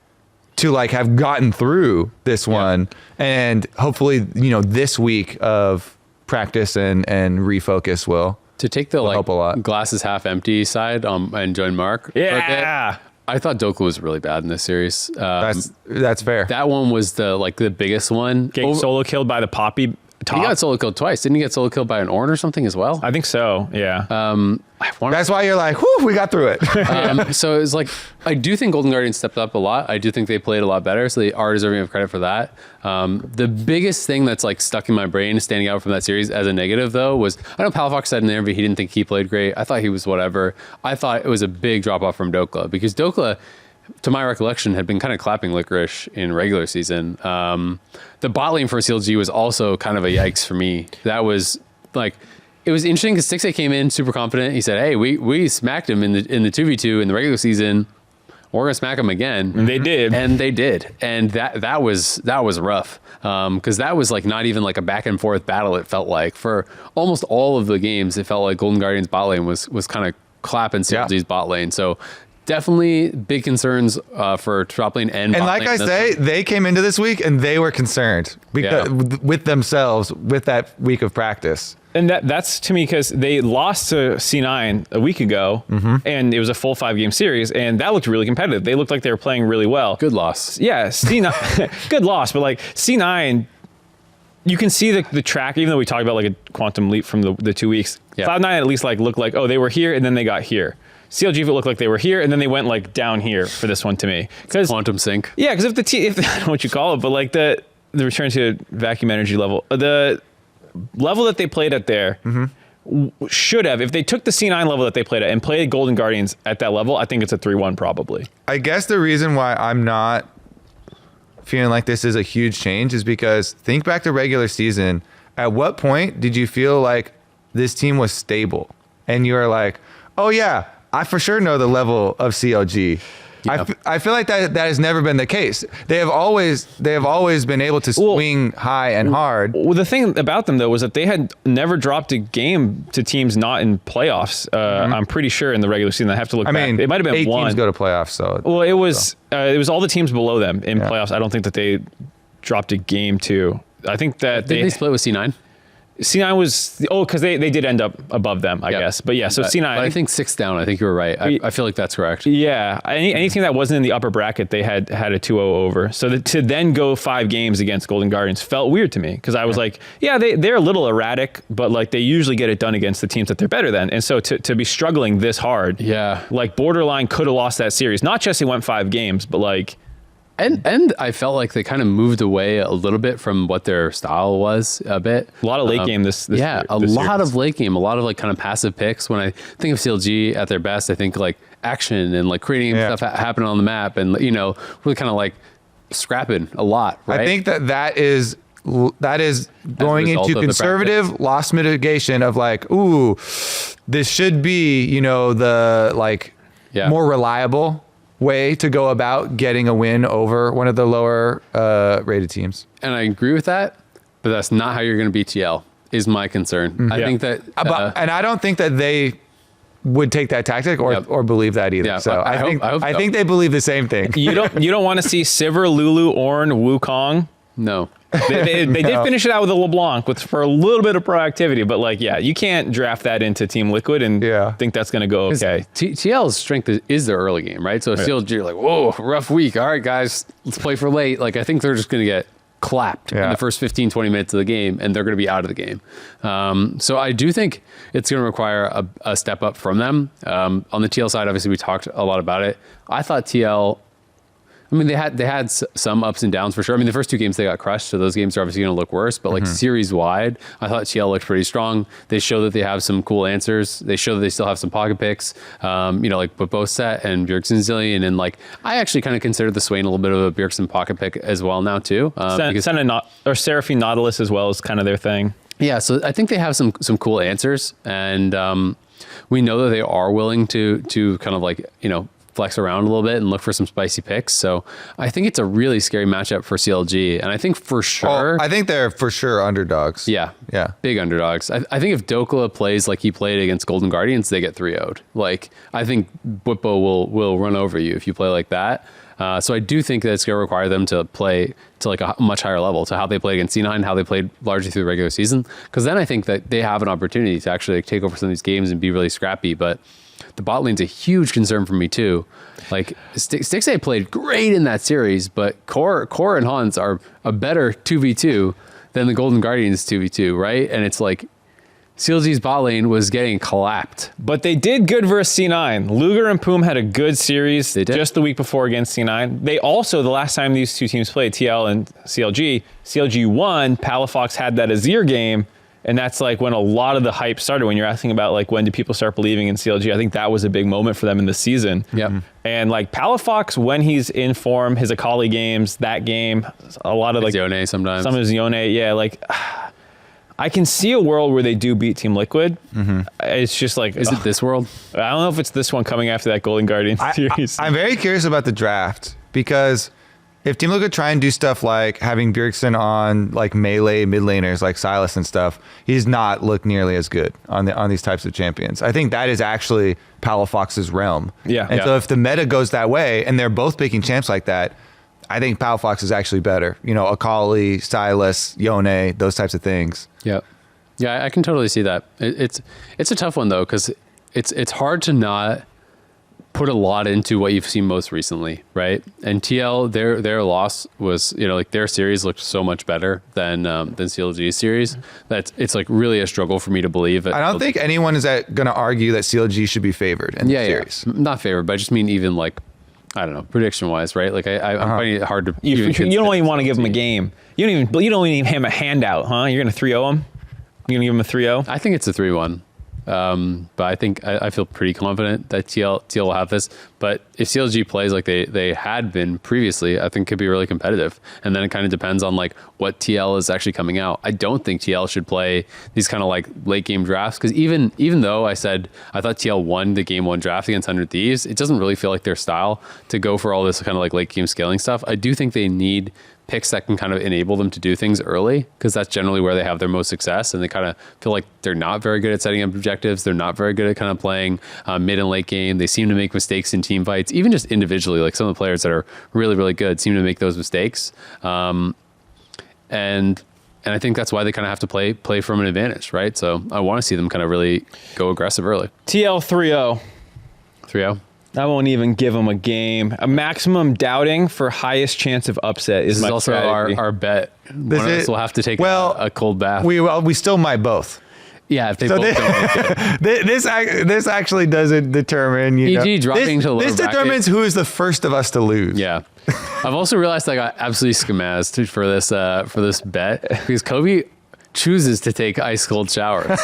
to have gotten through this one, and hopefully this week of practice and refocus will. To take the help a lot. Glasses half empty side and join Mark. Yeah. I thought Doku was really bad in this series. That's fair. That one was the biggest one. Getting solo killed by the Poppy top. He got solo killed twice. Didn't he get solo killed by an Ornn or something as well? I think so. Yeah. That's why you're like, whew, we got through it. So it's I do think Golden Guardians stepped up a lot. I do think they played a lot better, so they are deserving of credit for that. The biggest thing that's stuck in my brain standing out from that series as a negative, though, was I know Palafox said in the interview he didn't think he played great. I thought he was whatever. I thought it was a big drop off from Dokla because Dokla to my recollection, had been kind of clapping Licorice in regular season. The bot lane for CLG was also kind of a yikes for me. That was like, it was interesting because Ssumday came in super confident. He said, "Hey, we smacked him in the 2v2 in the regular season. We're gonna smack him again." And they did. And that was rough. Because that was like not even like a back and forth battle. It felt like for almost all of the games, it felt like Golden Guardian's bot lane was kind of clapping CLG's bot lane. So definitely big concerns for top lane and bot like lane. I say, they came into this week and they were concerned because with themselves with that week of practice. And that's to me because they lost to C9 a week ago, and it was a full 5-game series, and that looked really competitive. They looked like they were playing really well. Good loss. Yeah, C9, good loss, but like C9, you can see the track, even though we talked about like a quantum leap from the 2 weeks. Yeah. Cloud9 at least like looked like, oh, they were here, and then they got here. CLG looked like they were here, and then they went like down here for this one to me. Quantum sync. Yeah, because if I don't know what you call it, but like the return to vacuum energy level, the level that they played at there should have, if they took the C9 level that they played at and played Golden Guardians at that level, I think it's a 3-1 probably. I guess the reason why I'm not feeling like this is a huge change is because think back to regular season. At what point did you feel like this team was stable? And you were like, oh yeah, I for sure know the level of CLG. Yep. I feel like that has never been the case. They have always been able to swing high and hard. Well, the thing about them though was that they had never dropped a game to teams not in playoffs. I'm pretty sure in the regular season. I have to look back. It might have been 8 one. teams go to playoffs. So well, it was all the teams below them in playoffs. I don't think that they dropped a game to. I think that Did they split with C9? C9 was because they did end up above them, I guess. But yeah, so C9. But I think 6 down. I think you were right. I feel like that's correct. Yeah, any team that wasn't in the upper bracket, they had a 2-0 over. So to then go 5 games against Golden Guardians felt weird to me because I was like, yeah, they're a little erratic, but like they usually get it done against the teams that they're better than. And so to be struggling this hard, like borderline could have lost that series. Not just it went 5 games, but like. And I felt like they kind of moved away a little bit from what their style was a bit. A lot of late game this year, a lot of late game, a lot of like kind of passive picks. When I think of CLG at their best, I think like action and like creating stuff happening on the map and, you know, really kind of like scrapping a lot, right? I think that is going into conservative loss mitigation of like, ooh, this should be, you know, the like more reliable way to go about getting a win over one of the lower rated teams. And I agree with that, but that's not how you're going to beat TL is my concern. I think that and I don't think that they would take that tactic or believe that either. So I think they believe the same thing. You don't want to see Sivir, Lulu, Ornn, Wukong. No. They did finish it out with a LeBlanc for a little bit of proactivity, but like, yeah, you can't draft that into Team Liquid and think that's going to go okay. TL's strength is their early game, right? So CLG, you're like, whoa, rough week. All right, guys, let's play for late. Like, I think they're just going to get clapped in the first 15, 20 minutes of the game, and they're going to be out of the game. So I do think it's going to require a step up from them. On the TL side, obviously, we talked a lot about it. I thought TL... I mean, they had some ups and downs for sure. I mean, the first 2 games they got crushed, so those games are obviously going to look worse. But like series wide, I thought TL looked pretty strong. They show that they have some cool answers. They show that they still have some pocket picks. You know, like Boset and Bjergsen Zillion, and like I actually kind of consider the Swain a little bit of a Bjergsen pocket pick as well now too. Seraphine Nautilus as well is kind of their thing. Yeah, so I think they have some cool answers, and we know that they are willing to kind of like, you know, flex around a little bit and look for some spicy picks. So I think it's a really scary matchup for CLG. And I think for sure... I think they're for sure underdogs. Yeah. Big underdogs. I think if Dokla plays like he played against Golden Guardians, they get 3-0'd. Like, I think Bwipo will run over you if you play like that. So I do think that it's going to require them to play to like a much higher level, to how they played against C9, how they played largely through the regular season. Because then I think that they have an opportunity to actually like, take over some of these games and be really scrappy. But the bot lane's a huge concern for me too. Like Stixxay played great in that series, but Core and Hans are a better 2v2 than the Golden Guardians 2v2, right? And it's like CLG's bot lane was getting clapped. But they did good versus C9. Luger and Poom had a good series just the week before against C9. They also, the last time these two teams played, TL and CLG won. Palafox had that Azir game, And that's like when a lot of the hype started. When you're asking about like when do people start believing in CLG, I think that was a big moment for them in the season. Yep. And like Palafox, when he's in form, his Akali games, that game, a lot of like Yone sometimes. Some of his Yone, yeah, like I can see a world where they do beat Team Liquid. It's just like, Is it this world? I don't know if it's this one coming after that Golden Guardian series. I'm very curious about the draft because if Team Liquid try and do stuff like having Bjergsen on like melee mid laners like Sylas and stuff, he's not looked nearly as good on these types of champions. I think that is actually Palafox's realm. Yeah. And so if the meta goes that way and they're both picking champs like that, I think Palafox is actually better. You know, Akali, Sylas, Yone, those types of things. Yep. Yeah, I can totally see that. It's a tough one though, because it's hard to not put a lot into what you've seen most recently, right? And TL, their loss was, you know, like their series looked so much better than CLG's series that it's like really a struggle for me to believe. I don't think anyone is going to argue that CLG should be favored in the series. Not favored, but I just mean even like, I don't know, prediction wise, right? Like I'm finding it hard to. You don't even want to give him a game. You don't even have him a handout, huh? You're gonna 3-0 him. You're gonna give him a 3-0. I think it's a 3-1. But I think I feel pretty confident that TL will have this. But if CLG plays like they had been previously, I think it could be really competitive. And then it kind of depends on like what TL is actually coming out. I don't think TL should play these kind of like late game drafts because even though I said I thought TL won the game 1 draft against 100 Thieves, it doesn't really feel like their style to go for all this kind of like late game scaling stuff. I do think they need picks that can kind of enable them to do things early because that's generally where they have their most success, and they kind of feel like they're not very good at setting up objectives. They're not very good at kind of playing mid and late game. They seem to make mistakes in team fights, even just individually. Like some of the players that are really, really good seem to make those mistakes. And I think that's why they kind of have to play from an advantage, right? So I want to see them kind of really go aggressive early. TL 3-0. 3-0. I won't even give him a game. A maximum doubting for highest chance of upset is This my is also strategy. our bet. One of us will have to take a cold bath. We still might both. Yeah, if they both don't make it. This actually doesn't determine, you EG know. dropping to lower This determines who is the first of us to lose. Yeah. I've also realized I got absolutely schmazzed for this bet because Kobe chooses to take ice cold showers.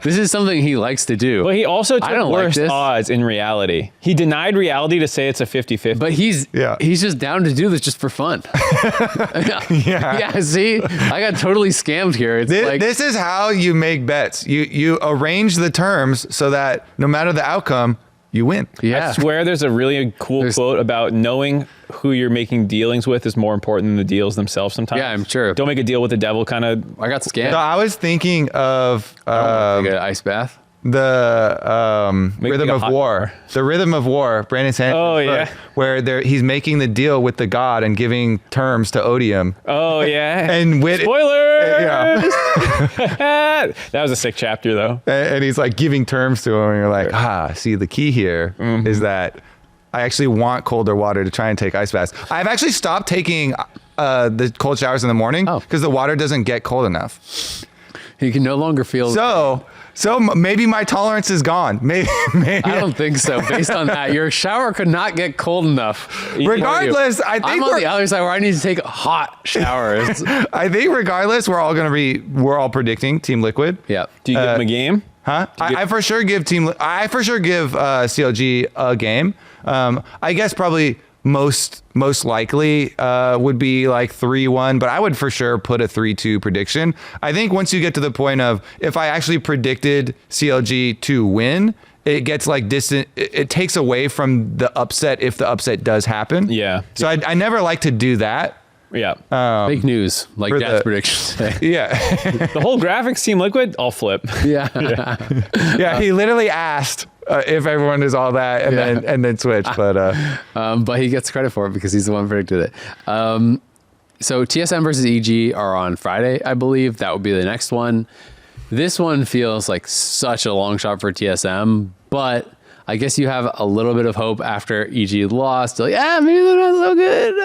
This is something he likes to do. But he also took worse like odds in reality. He denied reality to say it's a 50-50. But he's just down to do this just for fun. Yeah, see? I got totally scammed here. It's This is how you make bets. You arrange the terms so that no matter the outcome, you win. Yeah. I swear there's a really cool quote about knowing who you're making dealings with is more important than the deals themselves sometimes. Yeah, I'm sure. Don't make a deal with the devil kind of. I got scammed. So I was thinking of Take an ice bath. the Rhythm of War. The Rhythm of War, Brandon Sanderson's book, where he's making the deal with the god and giving terms to Odium. Oh, yeah. And with spoilers! Yeah. That was a sick chapter, though. And he's like giving terms to him, and you're like, see, the key here is that I actually want colder water to try and take ice baths. I've actually stopped taking the cold showers in the morning because the water doesn't get cold enough. You can no longer feel. So maybe my tolerance is gone. Maybe I don't think so. Based on that, your shower could not get cold enough. Regardless, I think I'm on the other side where I need to take hot showers. I think regardless, we're all predicting Team Liquid. Yeah. Do you give them a game? Huh? I for sure give CLG a game. I guess probably most likely would be like 3-1, but I would for sure put a 3-2 prediction. I think once you get to the point of if I actually predicted CLG to win, it gets like distant. It takes away from the upset if the upset does happen. Yeah. So I never like to do that. Yeah. Fake news, like Dad's predictions say. Yeah. The whole graphics Team Liquid, I'll flip. Yeah. Yeah. He literally asked if everyone is all that and then switch. But he gets credit for it because he's the one who predicted it. So TSM versus EG are on Friday, I believe. That would be the next one. This one feels like such a long shot for TSM, but I guess you have a little bit of hope after EG lost. Like, maybe they're not so good.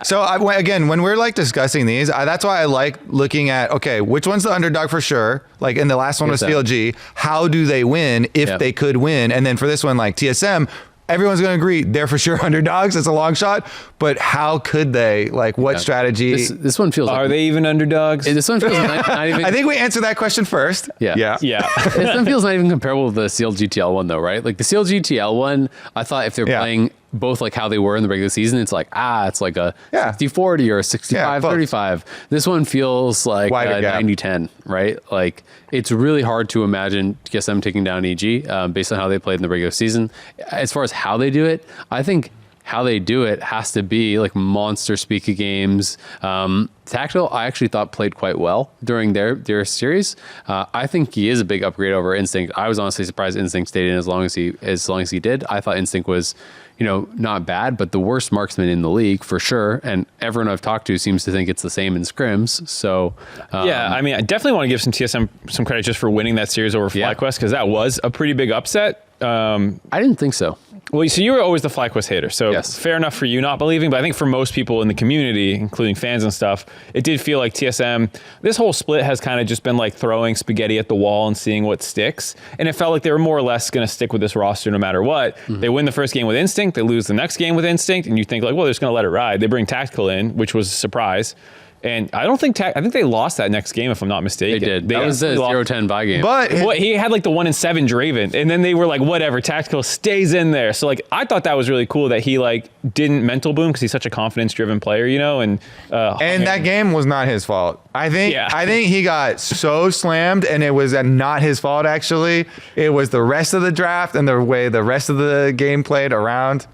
So again, when we're like discussing these, that's why I like looking at, okay, which one's the underdog for sure? Like in the last one was CLG. How do they win if they could win? And then for this one, like TSM, everyone's going to agree they're for sure underdogs. It's a long shot, but how could they? Like, what strategy? This one feels. Are they even underdogs? This one feels not even. I think we answered that question first. Yeah. This one feels not even comparable with the CLGTL one, though, right? Like the CLGTL one, I thought if they're playing both like how they were in the regular season, it's like it's like a 60-40 or a 65-35. This one feels like a 90-10, right? Like it's really hard to imagine TSM taking down EG based on how they played in the regular season. As far as how they do it, I think how they do it has to be like monster speaker games. Tactical, I actually thought played quite well during their series. I think he is a big upgrade over Instinct. I was honestly surprised Instinct stayed in as long as he did. I thought Instinct was, not bad, but the worst marksman in the league for sure. And everyone I've talked to seems to think it's the same in scrims. So I mean, I definitely want to give some TSM some credit just for winning that series over FlyQuest because that was a pretty big upset. I didn't think so. Well, so you were always the FlyQuest hater, so fair enough for you not believing, but I think for most people in the community, including fans and stuff, it did feel like TSM, this whole split has kind of just been like throwing spaghetti at the wall and seeing what sticks, and it felt like they were more or less going to stick with this roster no matter what. Mm-hmm. They win the first game with Instinct, they lose the next game with Instinct, and you think like, well, they're just going to let it ride. They bring Tactical in, which was a surprise. And I don't think I think they lost that next game if I'm not mistaken. They did. That was the 0-10 bye game. But he had like the 1-7 Draven, and then they were like, whatever, Tactical stays in there. So like I thought that was really cool that he like didn't mental boom because he's such a confidence-driven player, and that game was not his fault. I think he got so slammed, and it was not his fault actually. It was the rest of the draft and the way the rest of the game played around.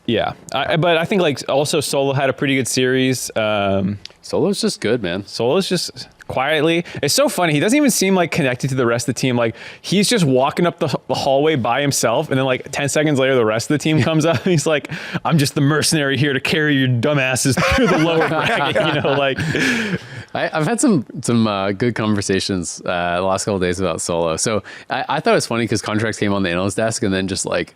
Yeah, but I think like also Solo had a pretty good series. Solo's just good, man. Solo's just quietly. It's so funny. He doesn't even seem like connected to the rest of the team. Like he's just walking up the hallway by himself, and then like 10 seconds later, the rest of the team comes up. And he's like, "I'm just the mercenary here to carry your dumbasses through the lower bracket." Like. I've had some good conversations the last couple of days about Solo. So I thought it was funny because contracts came on the analyst desk, and then just like.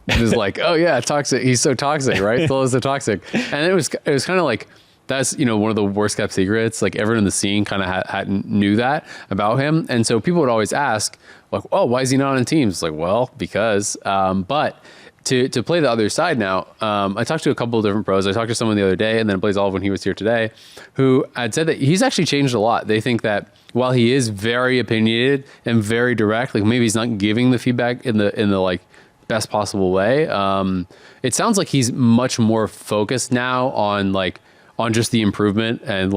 It was like, oh yeah, toxic. He's so toxic, right? Solo's so toxic, and it was kind of like that's one of the worst kept secrets. Like everyone in the scene kind of knew that about him, and so people would always ask, like, oh, why is he not on teams? Like, well, because. But to play the other side now, I talked to a couple of different pros. I talked to someone the other day, and then Blaze Olive when he was here today, who had said that he's actually changed a lot. They think that while he is very opinionated and very direct, like maybe he's not giving the feedback in the like. Best possible way. It sounds like he's much more focused now on just the improvement and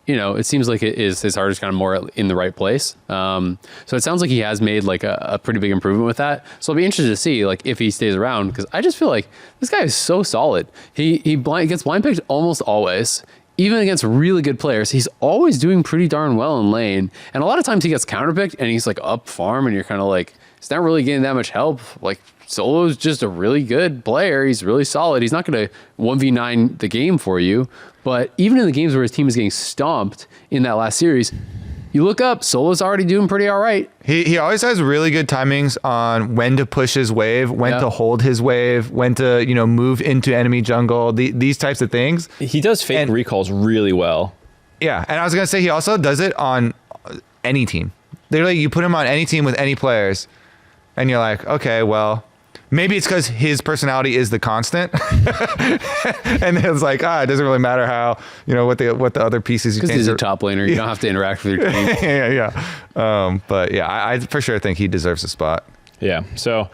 it seems like his heart is kind of more in the right place. So it sounds like he has made like a pretty big improvement with that. So I'll be interested to see like if he stays around because I just feel like this guy is so solid. He gets blind picked almost always. Even against really good players, he's always doing pretty darn well in lane. And a lot of times he gets counterpicked and he's like up farm and you're kind of like, he's not really getting that much help. Like Solo's just a really good player. He's really solid. He's not going to 1v9 the game for you. But even in the games where his team is getting stomped in that last series, you look up, Solo's already doing pretty all right. He always has really good timings on when to push his wave, when to hold his wave, when to, move into enemy jungle, these types of things. He does fake recalls really well. Yeah, and I was going to say he also does it on any team. Literally, you put him on any team with any players, and you're like, okay, well, maybe it's because his personality is the constant, and it's like, it doesn't really matter how, what the other pieces you can. Because he's a top laner, you don't have to interact with your team. But yeah, I for sure think he deserves a spot. Yeah. So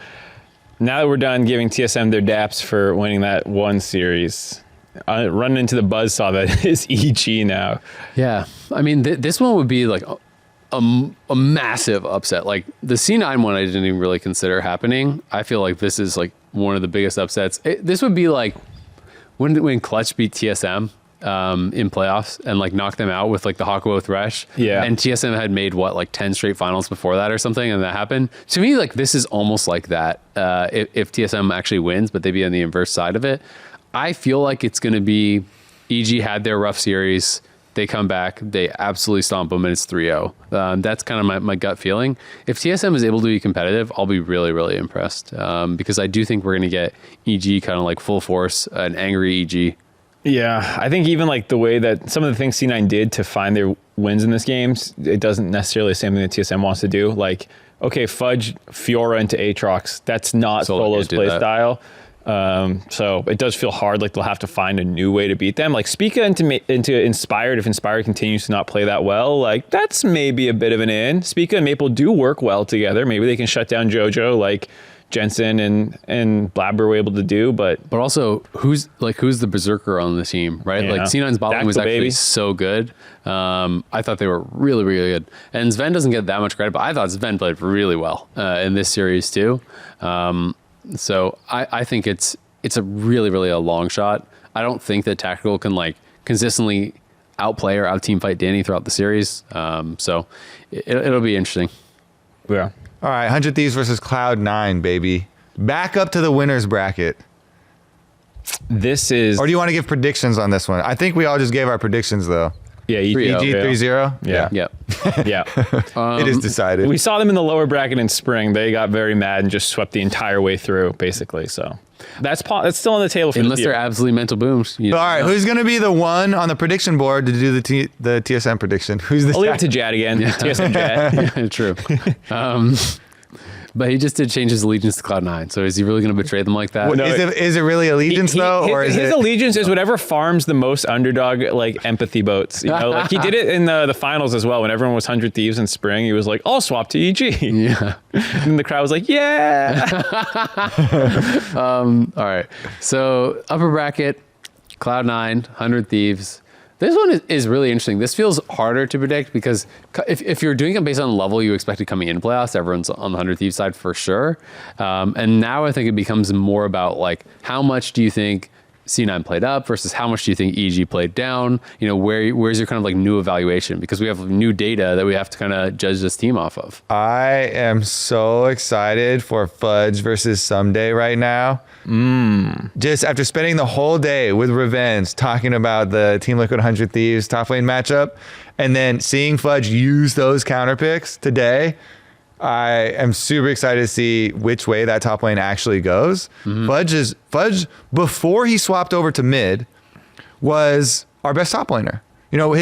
now that we're done giving TSM their daps for winning that one series, running into the buzzsaw that is EG now. Yeah, I mean, this one would be like a massive upset. Like the C9 one I didn't even really consider happening. I feel like this is like one of the biggest upsets. This would be like when Clutch beat TSM in playoffs and like knocked them out with like the Hakuo Thresh. Yeah. And TSM had made 10 straight finals before that or something, and that happened. To me, like this is almost like that. If TSM actually wins, but they be on the inverse side of it. I feel like it's going to be EG had their rough series. They come back, they absolutely stomp them, and it's 3-0. That's kind of my gut feeling. If TSM is able to be competitive, I'll be really, really impressed because I do think we're going to get EG kind of like full force, an angry EG. Yeah, I think even like the way that some of the things C9 did to find their wins in this game, it doesn't necessarily the same thing that TSM wants to do. Like, okay, Fudge Fiora into Aatrox, that's not Solo's play style. So it does feel hard, like they'll have to find a new way to beat them. Like Spica into Inspired, if Inspired continues to not play that well, like that's maybe a bit of an in. Spica and Maple do work well together. Maybe they can shut down JoJo like Jensen and Blabber were able to do, but also who's the Berserker on the team, right? Yeah. Like C9's bot lane was actually baby. so good. I thought they were really, really good. And Sven doesn't get that much credit, but I thought Sven played really well in this series too. So I think it's a really, really a long shot. I don't think that Tactical can like consistently outplay or out team fight Danny throughout the series. So it'll be interesting. yeah. All right, 100 Thieves versus Cloud9, baby. Back up to the winner's bracket. This is. Or do you want to give predictions on this one? I think we all just gave our predictions, though. Yeah, EG 3-0? Yeah. Yeah. Yeah. It is decided. We saw them in the lower bracket in spring. They got very mad and just swept the entire way through, basically. So that's still on the table for Unless they're absolutely mental booms. All right, who's going to be the one on the prediction board to do the TSM prediction? Who's the I'll leave it to Jad again. TSM Jad. Yeah, true. But he just did change his allegiance to Cloud9. So is he really going to betray them like that? No, is it really allegiance though, or is his it allegiance is whatever farms the most underdog like empathy boats? You know, like he did it in the finals as well. When everyone was 100 Thieves in spring, he was like, "I'll swap to EG." Yeah. And the crowd was like, "Yeah." All right. So upper bracket, Cloud9, 100 Thieves. This one is really interesting. This feels harder to predict because if you're doing it based on the level you expected coming into playoffs, everyone's on the 100 Thieves side for sure. And now I think it becomes more about like how much do you think C9 played up versus how much do you think EG played down? You know, where's your kind of like new evaluation? Because we have new data that we have to kind of judge this team off of. I am so excited for Fudge versus Ssumday right now. Just after spending the whole day with Revenge talking about the Team Liquid 100 Thieves top lane matchup, and then seeing Fudge use those counter picks today, I am super excited to see which way that top lane actually goes. Fudge before he swapped over to mid was our best top laner. You know,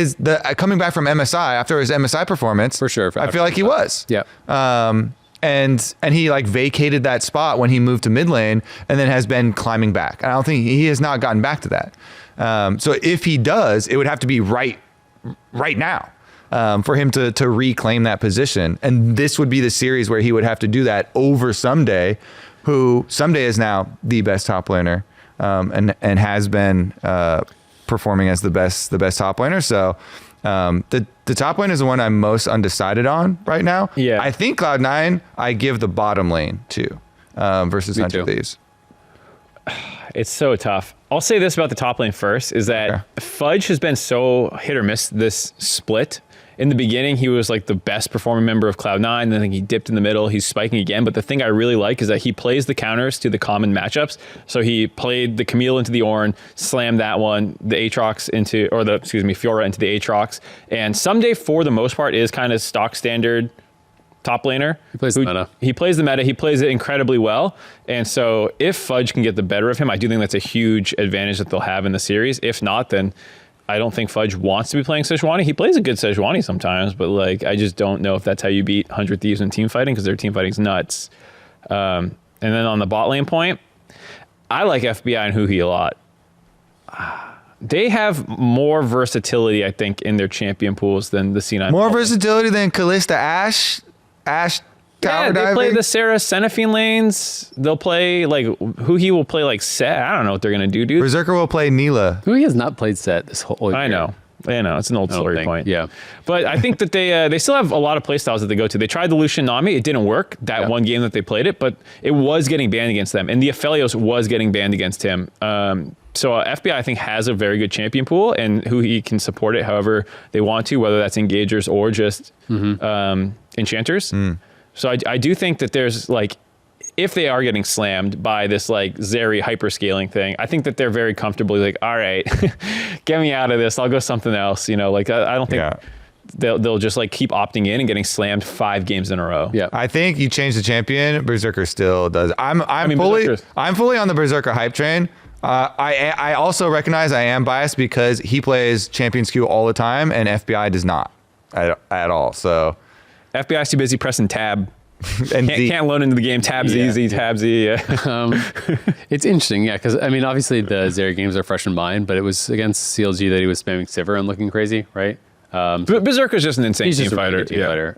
coming back from MSI after his MSI performance, For sure. I feel like he was. Yeah. And he like vacated that spot when he moved to mid lane and then has been climbing back. I don't think he has not gotten back to that. So if he does, it would have to be right now for him to reclaim that position. And this would be the series where he would have to do that over Ssumday, who Ssumday is now the best top laner and has been performing as the best top laner. So the top lane is the one I'm most undecided on right now. Yeah. I think Cloud9, I give the bottom lane to versus 100 Thieves. It's so tough. I'll say this about the top lane first, is that Fudge has been so hit or miss this split. In the beginning, he was like the best performing member of Cloud9. Then he dipped in the middle. He's spiking again. But the thing I really like is that he plays the counters to the common matchups. So he played the Camille into the Ornn, slammed that one, the Aatrox into, or the, Fiora into the Aatrox. And Ssumday, for the most part, is kind of stock standard top laner. He plays the meta. He plays the meta. He plays it incredibly well. And so if Fudge can get the better of him, I do think that's a huge advantage that they'll have in the series. If not, then I don't think Fudge wants to be playing Sejuani. He plays a good Sejuani sometimes, but like I just don't know if that's how you beat 100 Thieves in team fighting, because their team fighting's nuts. And then on the bot lane point, I like FBI and Huhi a lot. They have more versatility, I think, in their champion pools than the C9. More versatility than Kalista Ashe tower Yeah, they diving. play the Sarah Seraphine lanes. They'll play like Huhi will play like Set. I don't know what they're gonna do, dude. Berserker will play Neela. Who has not played set this whole year. I know. It's an old story point. Yeah. But I think that they still have a lot of playstyles that they go to. They tried the Lucian Nami. It didn't work that one game that they played it, but it was getting banned against them. And the Aphelios was getting banned against him. So FBI, I think, has a very good champion pool, and Huhi can support it however they want to, whether that's engagers or just enchanters. So I do think that there's like, if they are getting slammed by this like Zeri hyperscaling thing, I think that they're very comfortably like, all right, get me out of this. I'll go something else. You know, like I don't think they'll just like keep opting in and getting slammed 5 games in a row. Yeah. I think you change the champion, Berserker still does. I'm fully on the Berserker hype train. I also recognize I am biased because he plays Champions Queue all the time and FBI does not at all. So FBI's too busy pressing tab. And can't load into the game. Tab Z, Z, Tab Z. Yeah. It's interesting, yeah, because I mean, obviously the Zeri games are fresh in mind, but it was against CLG that he was spamming Sivir and looking crazy, right? Berserker's just an insane He's team just a really fighter. good team fighter.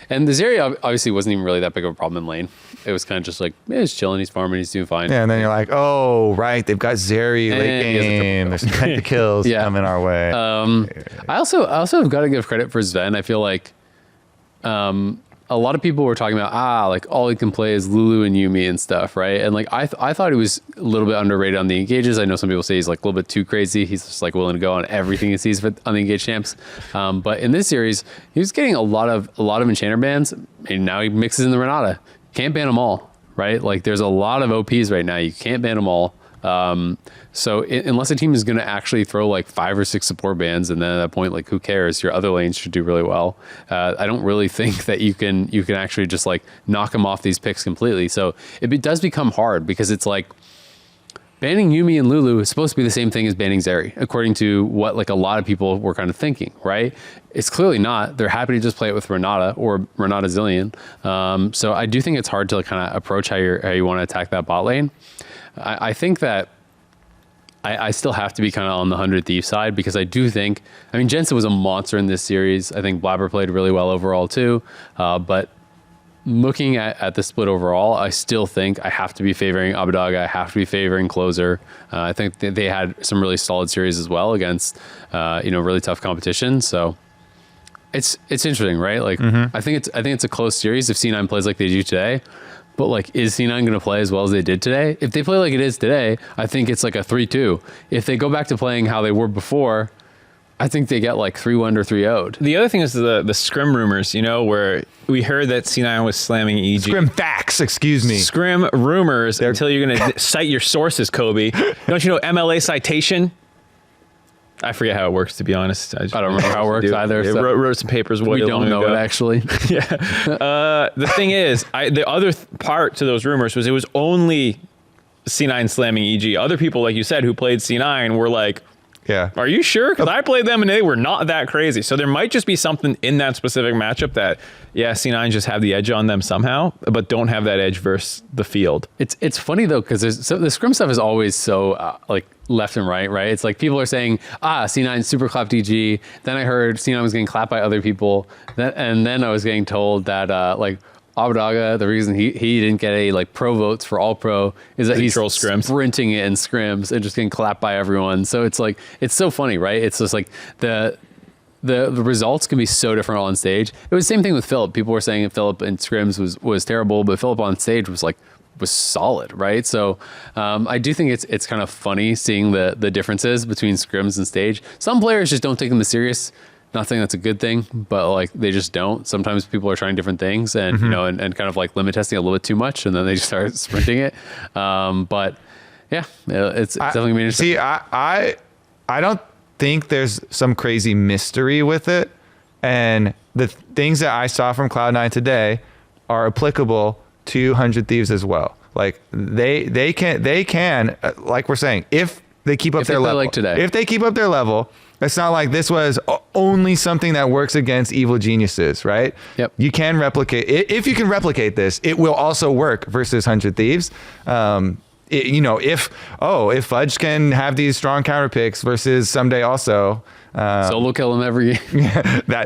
And the Zeri obviously wasn't even really that big of a problem in lane. It was kind of just like, he's chilling, he's farming, he's doing fine. Yeah, and then you're like, oh, right, they've got Zeri late game. There's some pentakills coming our way. I also have got to give credit for Sven. I feel like a lot of people were talking about, like all he can play is Lulu and Yuumi and stuff, right? And like I thought he was a little bit underrated on the engages. I know some people say he's like a little bit too crazy. He's just like willing to go on everything he sees on the engage champs. But in this series, he was getting a lot of enchanter bans, and now he mixes in the Renata. Can't ban them all, right? Like there's a lot of OPs right now. You can't ban them all. So unless a team is going to actually throw like 5 or 6 support bans, and then at that point, like who cares? Your other lanes should do really well. I don't really think that you can actually just like knock them off these picks completely. So it does become hard because it's like banning Yuumi and Lulu is supposed to be the same thing as banning Zeri, according to what like a lot of people were kind of thinking, right? It's clearly not. They're happy to just play it with Renata or Renata Zillion. So I do think it's hard to like, kind of approach how you want to attack that bot lane. I think that I still have to be kind of on the 100 Thieves side because I do think, I mean, Jensen was a monster in this series. I think Blabber played really well overall too. But looking at the split overall, I still think I have to be favoring Abadaga. I have to be favoring Closer. I think they had some really solid series as well against, really tough competition. So it's interesting, right? Like I think it's a close series if C9 plays like they do today. But like, is C9 going to play as well as they did today? If they play like it is today, I think it's like a 3-2. If they go back to playing how they were before, I think they get like 3-1 or 3-0'd. The other thing is the scrim rumors, where we heard that C9 was slamming EG. Scrim facts, excuse me. Scrim rumors until you're going to cite your sources, Kobe. Don't you know MLA citation? I forget how it works, to be honest. I don't remember how it works either. So wrote some papers way we don't know ago. it, actually. Yeah. The thing is, the other part to those rumors was it was only C9 slamming EG. Other people, like you said, who played C9 were like, yeah, are you sure? Because I played them and they were not that crazy. So there might just be something in that specific matchup that, C9 just have the edge on them somehow, but don't have that edge versus the field. It's funny though, because the scrim stuff is always so like left and right? It's like people are saying, C9 super clapped EG. Then I heard C9 was getting clapped by other people. And then I was getting told that like Abadaga, the reason he didn't get any like pro votes for all pro is that he's sprinting it in scrims and just getting clapped by everyone. So it's like, it's so funny, right? It's just like the results can be so different on stage. It was the same thing with Philip. People were saying Philip in scrims was terrible, but Philip on stage was solid, right? So I do think it's kind of funny seeing the differences between scrims and stage. Some players just don't take them as serious. Not saying that's a good thing, but like they just don't. Sometimes people are trying different things and and kind of like limit testing a little bit too much, and then they just start sprinting it. But yeah, it's definitely gonna be interesting. See, I don't think there's some crazy mystery with it, and the things that I saw from Cloud9 today are applicable to 100 Thieves as well. Like they can like we're saying, if they keep up their level, like today. If they keep up their level. It's not like this was only something that works against evil geniuses, right? Yep. You can replicate it. If you can replicate this, it will also work versus 100 Thieves. If Fudge can have these strong counter picks versus Ssumday also. Solo kill him every game. Yeah,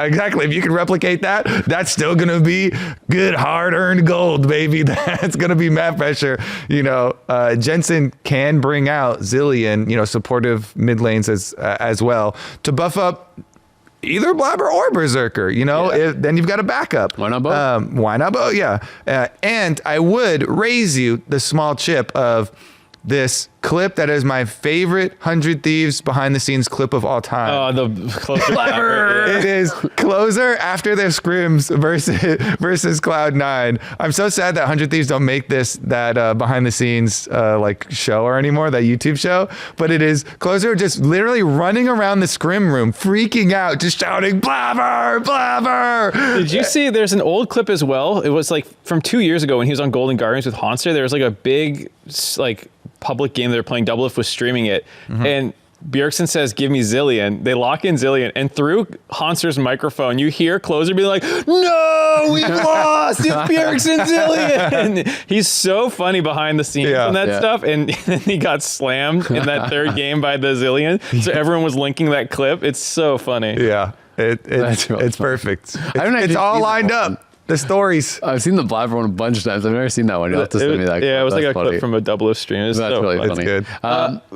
exactly. If you can replicate that, that's still going to be good, hard-earned gold, baby. That's going to be map pressure. Jensen can bring out Zillion, supportive mid lanes as well to buff up either Blabber or Berserker, then you've got a backup. Why not both? Why not both? Yeah. And I would raise you the small chip of this clip that is my favorite 100 Thieves behind the scenes clip of all time. Oh, the Closer. It is Closer after their scrims versus Cloud9. I'm so sad that 100 Thieves don't make that behind the scenes show or anymore, that YouTube show. But it is Closer just literally running around the scrim room, freaking out, just shouting, "Blabber, Blabber!" Did you see? There's an old clip as well. It was like from 2 years ago when he was on Golden Guardians with Honster. There was like a big public game they were playing. Doublelift was streaming it, and Bjergsen says, give me Zilean. They lock in Zilean, and through Hanser's microphone, you hear Closer be like, no, we've lost. It's Bjergsen Zilean. He's so funny behind the scenes and that stuff. And then he got slammed in that third game by the Zilean. So everyone was linking that clip. It's so funny. Yeah, it's perfect. It's all lined up. The stories. I've seen the Blabber one a bunch of times. I've never seen that one. You'll have to send me that. Yeah, it was That's like a funny. clip from a Double stream. That's so really funny. funny. It's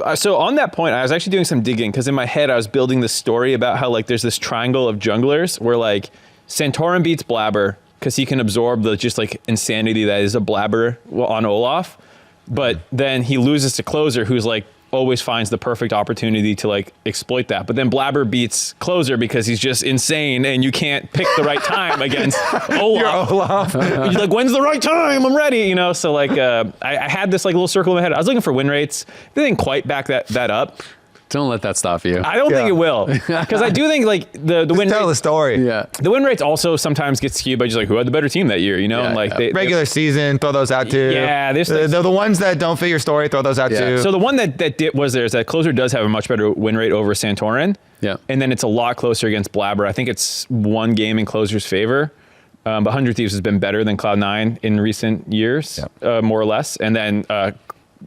good. So on that point, I was actually doing some digging because in my head I was building this story about how like there's this triangle of junglers where like Santorin beats Blabber because he can absorb the just like insanity that is a Blabber on Olaf, but then he loses to Closer, who's like always finds the perfect opportunity to like exploit that. But then Blabber beats Closer because he's just insane and you can't pick the right time against Olaf. You're like, when's the right time? I'm ready, you know? So like I had this like little circle in my head. I was looking for win rates. They didn't quite back that up. Don't let that stop you. I don't think it will. Because I do think like the win Tell rate, the story. Yeah. the win rates also sometimes get skewed by just like who had the better team that year, you know? Yeah, and like yeah. Regular season, throw those out too. Yeah, there's like- the ones that don't fit your story, throw those out too. So the one that was there is that Closer does have a much better win rate over Santorin. Yeah. And then it's a lot closer against Blabber. I think it's one game in Closer's favor. But 100 Thieves has been better than Cloud9 in recent years, more or less. And then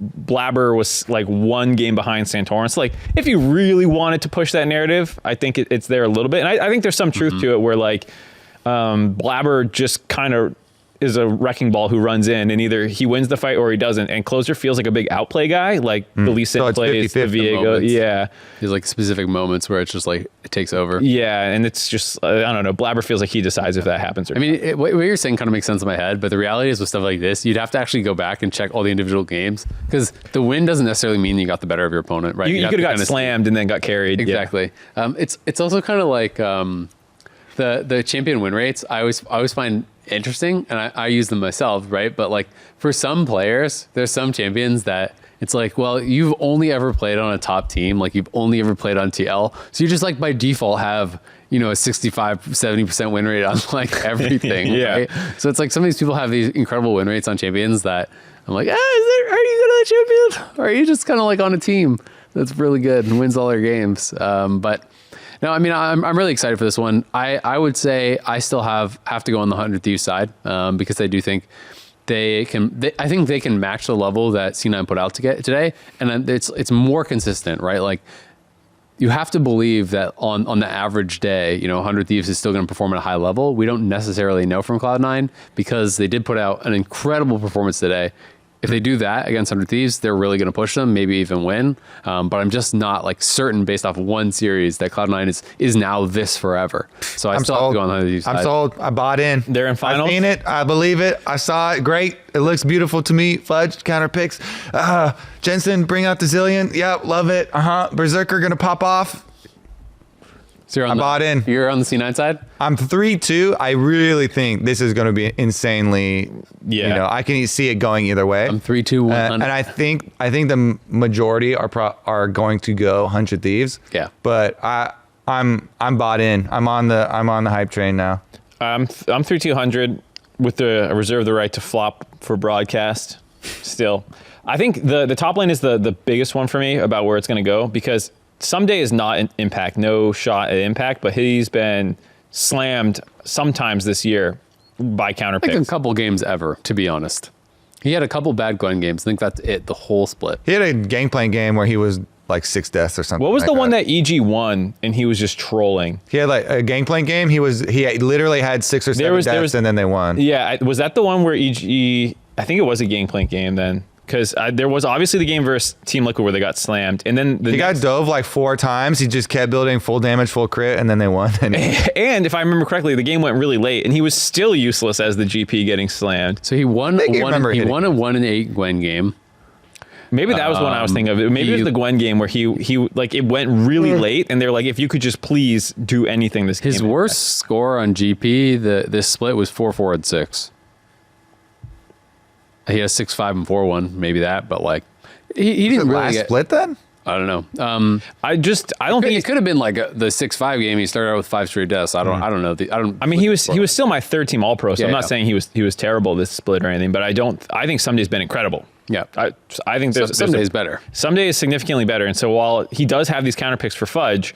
Blabber was like one game behind Santorin. So like if you really wanted to push that narrative, I think it's there a little bit. And I think there's some truth to it where like Blabber just kind of is a wrecking ball who runs in and either he wins the fight or he doesn't. And Closer feels like a big outplay guy, like the Lee Sin So it's plays, the 50-50 Viego. moments. Yeah. There's like specific moments where it's just like it takes over. Yeah. And it's just, I don't know, Blabber feels like he decides if that happens or I mean, what you're saying kind of makes sense in my head, but the reality is with stuff like this, you'd have to actually go back and check all the individual games because the win doesn't necessarily mean you got the better of your opponent, right? You could have got slammed and then got carried. Exactly. Yeah. It's also kind of like the champion win rates. I always find interesting, and I use them myself, right? But like for some players, there's some champions that it's like, well, you've only ever played on a top team, like you've only ever played on TL, so you just like by default have, you know, a 65-70% win rate on like everything. Yeah. Right? So it's like some of these people have these incredible win rates on champions that I'm like, are you good at a champion? Or are you just kind of like on a team that's really good and wins all their games? But no, I mean, I'm really excited for this one. I would say I still have to go on the 100 Thieves side because I do think I think they can match the level that C9 put out to get today, and it's more consistent, right? Like you have to believe that on the average day, you know, 100 Thieves is still going to perform at a high level. We don't necessarily know from Cloud9 because they did put out an incredible performance today. If they do that against 100 Thieves, they're really going to push them, maybe even win. But I'm just not like certain based off one series that Cloud9 is now this forever. So I still have to go on 100 Thieves. I'm sold. I bought in. They're in finals? I've seen it. I believe it. I saw it. Great. It looks beautiful to me. Fudge counter picks. Jensen, bring out the Zilean. Yep, love it. Berserker gonna pop off. So I bought in. You're on the C9 side? I'm 3-2. I really think this is going to be insanely. Yeah. You know, I can see it going either way. I'm 3-2, 100. And I think the majority are going to go 100 Thieves. Yeah. But I'm bought in. I'm on the hype train now. I'm 3-200 with the reserve the right to flop for broadcast still. I think the top lane is the biggest one for me about where it's going to go because Ssumday is not an Impact, no shot at Impact, but he's been slammed sometimes this year by counter Like picks. a couple games ever, to be honest. He had a couple bad Gwen games. I think that's it, the whole split. He had a Gangplank game where he was like 6 deaths or something. What was like the one that EG won and he was just trolling? He had like a Gangplank game. He literally had 6 or 7 deaths and then they won. Yeah, was that the one where EG? I think it was a Gangplank game then. Because there was obviously the game versus Team Liquid where they got slammed. And then He got dove like 4 times. He just kept building full damage, full crit, and then they won. And if I remember correctly, the game went really late and he was still useless as the GP getting slammed. So he won I a 1-8 Gwen game. Maybe that was one I was thinking of. Maybe it was the Gwen game where he like it went really late and they're like, if you could just please do anything this game. His worst score on GP, this split was 4-4 and 6. He has 6-5 and 4-1, maybe that, but like he didn't really get split then. I don't know. I don't think it could have been like the 6-5 game. He started out with 5 straight deaths. I don't know. I mean, he was still my third team All Pro, so Yeah, I'm not yeah. saying he was terrible this split or anything, but I think Ssumday's been incredible. Yeah. I think there's Ssumday is better. Ssumday is significantly better. And so while he does have these counter picks for Fudge,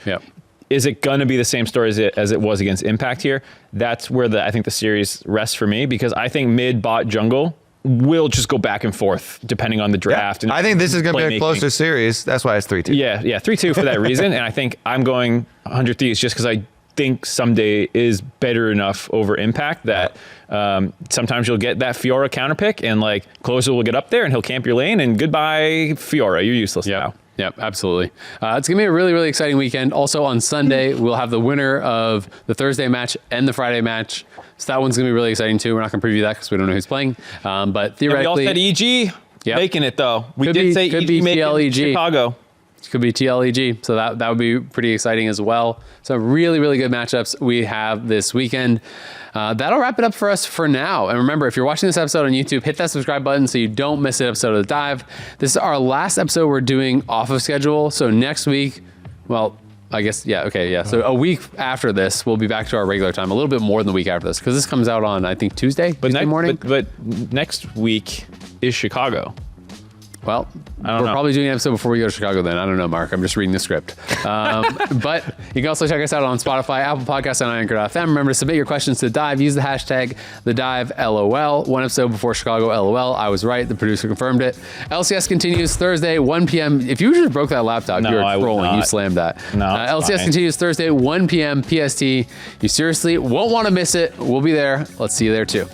is it going to be the same story as it was against Impact here? That's where I think the series rests for me, because I think mid, bot, jungle will just go back and forth depending on the draft. And I think this is going to be a closer series. That's why it's 3-2. Yeah, 3-2 for that reason. And I think I'm going 100 Thieves just because I think Ssumday is better enough over Impact that sometimes you'll get that Fiora counter pick and like Closer will get up there and he'll camp your lane and goodbye Fiora, you're useless now. Yep, absolutely. It's going to be a really, really exciting weekend. Also on Sunday, we'll have the winner of the Thursday match and the Friday match. So that one's going to be really exciting too. We're not going to preview that because we don't know who's playing. But theoretically... And we all said EG making it though. We did say could EG be making TLEG. Chicago. Could be TLEG. So that would be pretty exciting as well. So really, really good matchups we have this weekend. That'll wrap it up for us for now. And remember, if you're watching this episode on YouTube, hit that subscribe button so you don't miss an episode of The Dive. This is our last episode we're doing off of schedule. So next week, well, I guess, So a week after this, we'll be back to our regular time, a little bit more than the week after this, because this comes out on, I think, Tuesday morning. But next week is Chicago. Well, we're probably doing an episode before we go to Chicago then. I don't know, Mark. I'm just reading the script. But you can also check us out on Spotify, Apple Podcasts, and Anchor.fm. Remember to submit your questions to The Dive. Use the hashtag TheDiveLOL. One episode before Chicago, LOL. I was right. The producer confirmed it. LCS continues Thursday, 1 p.m. If you just broke that laptop, you're trolling. You slammed that. No, LCS fine. continues Thursday, 1 p.m. PST. You seriously won't want to miss it. We'll be there. Let's see you there too.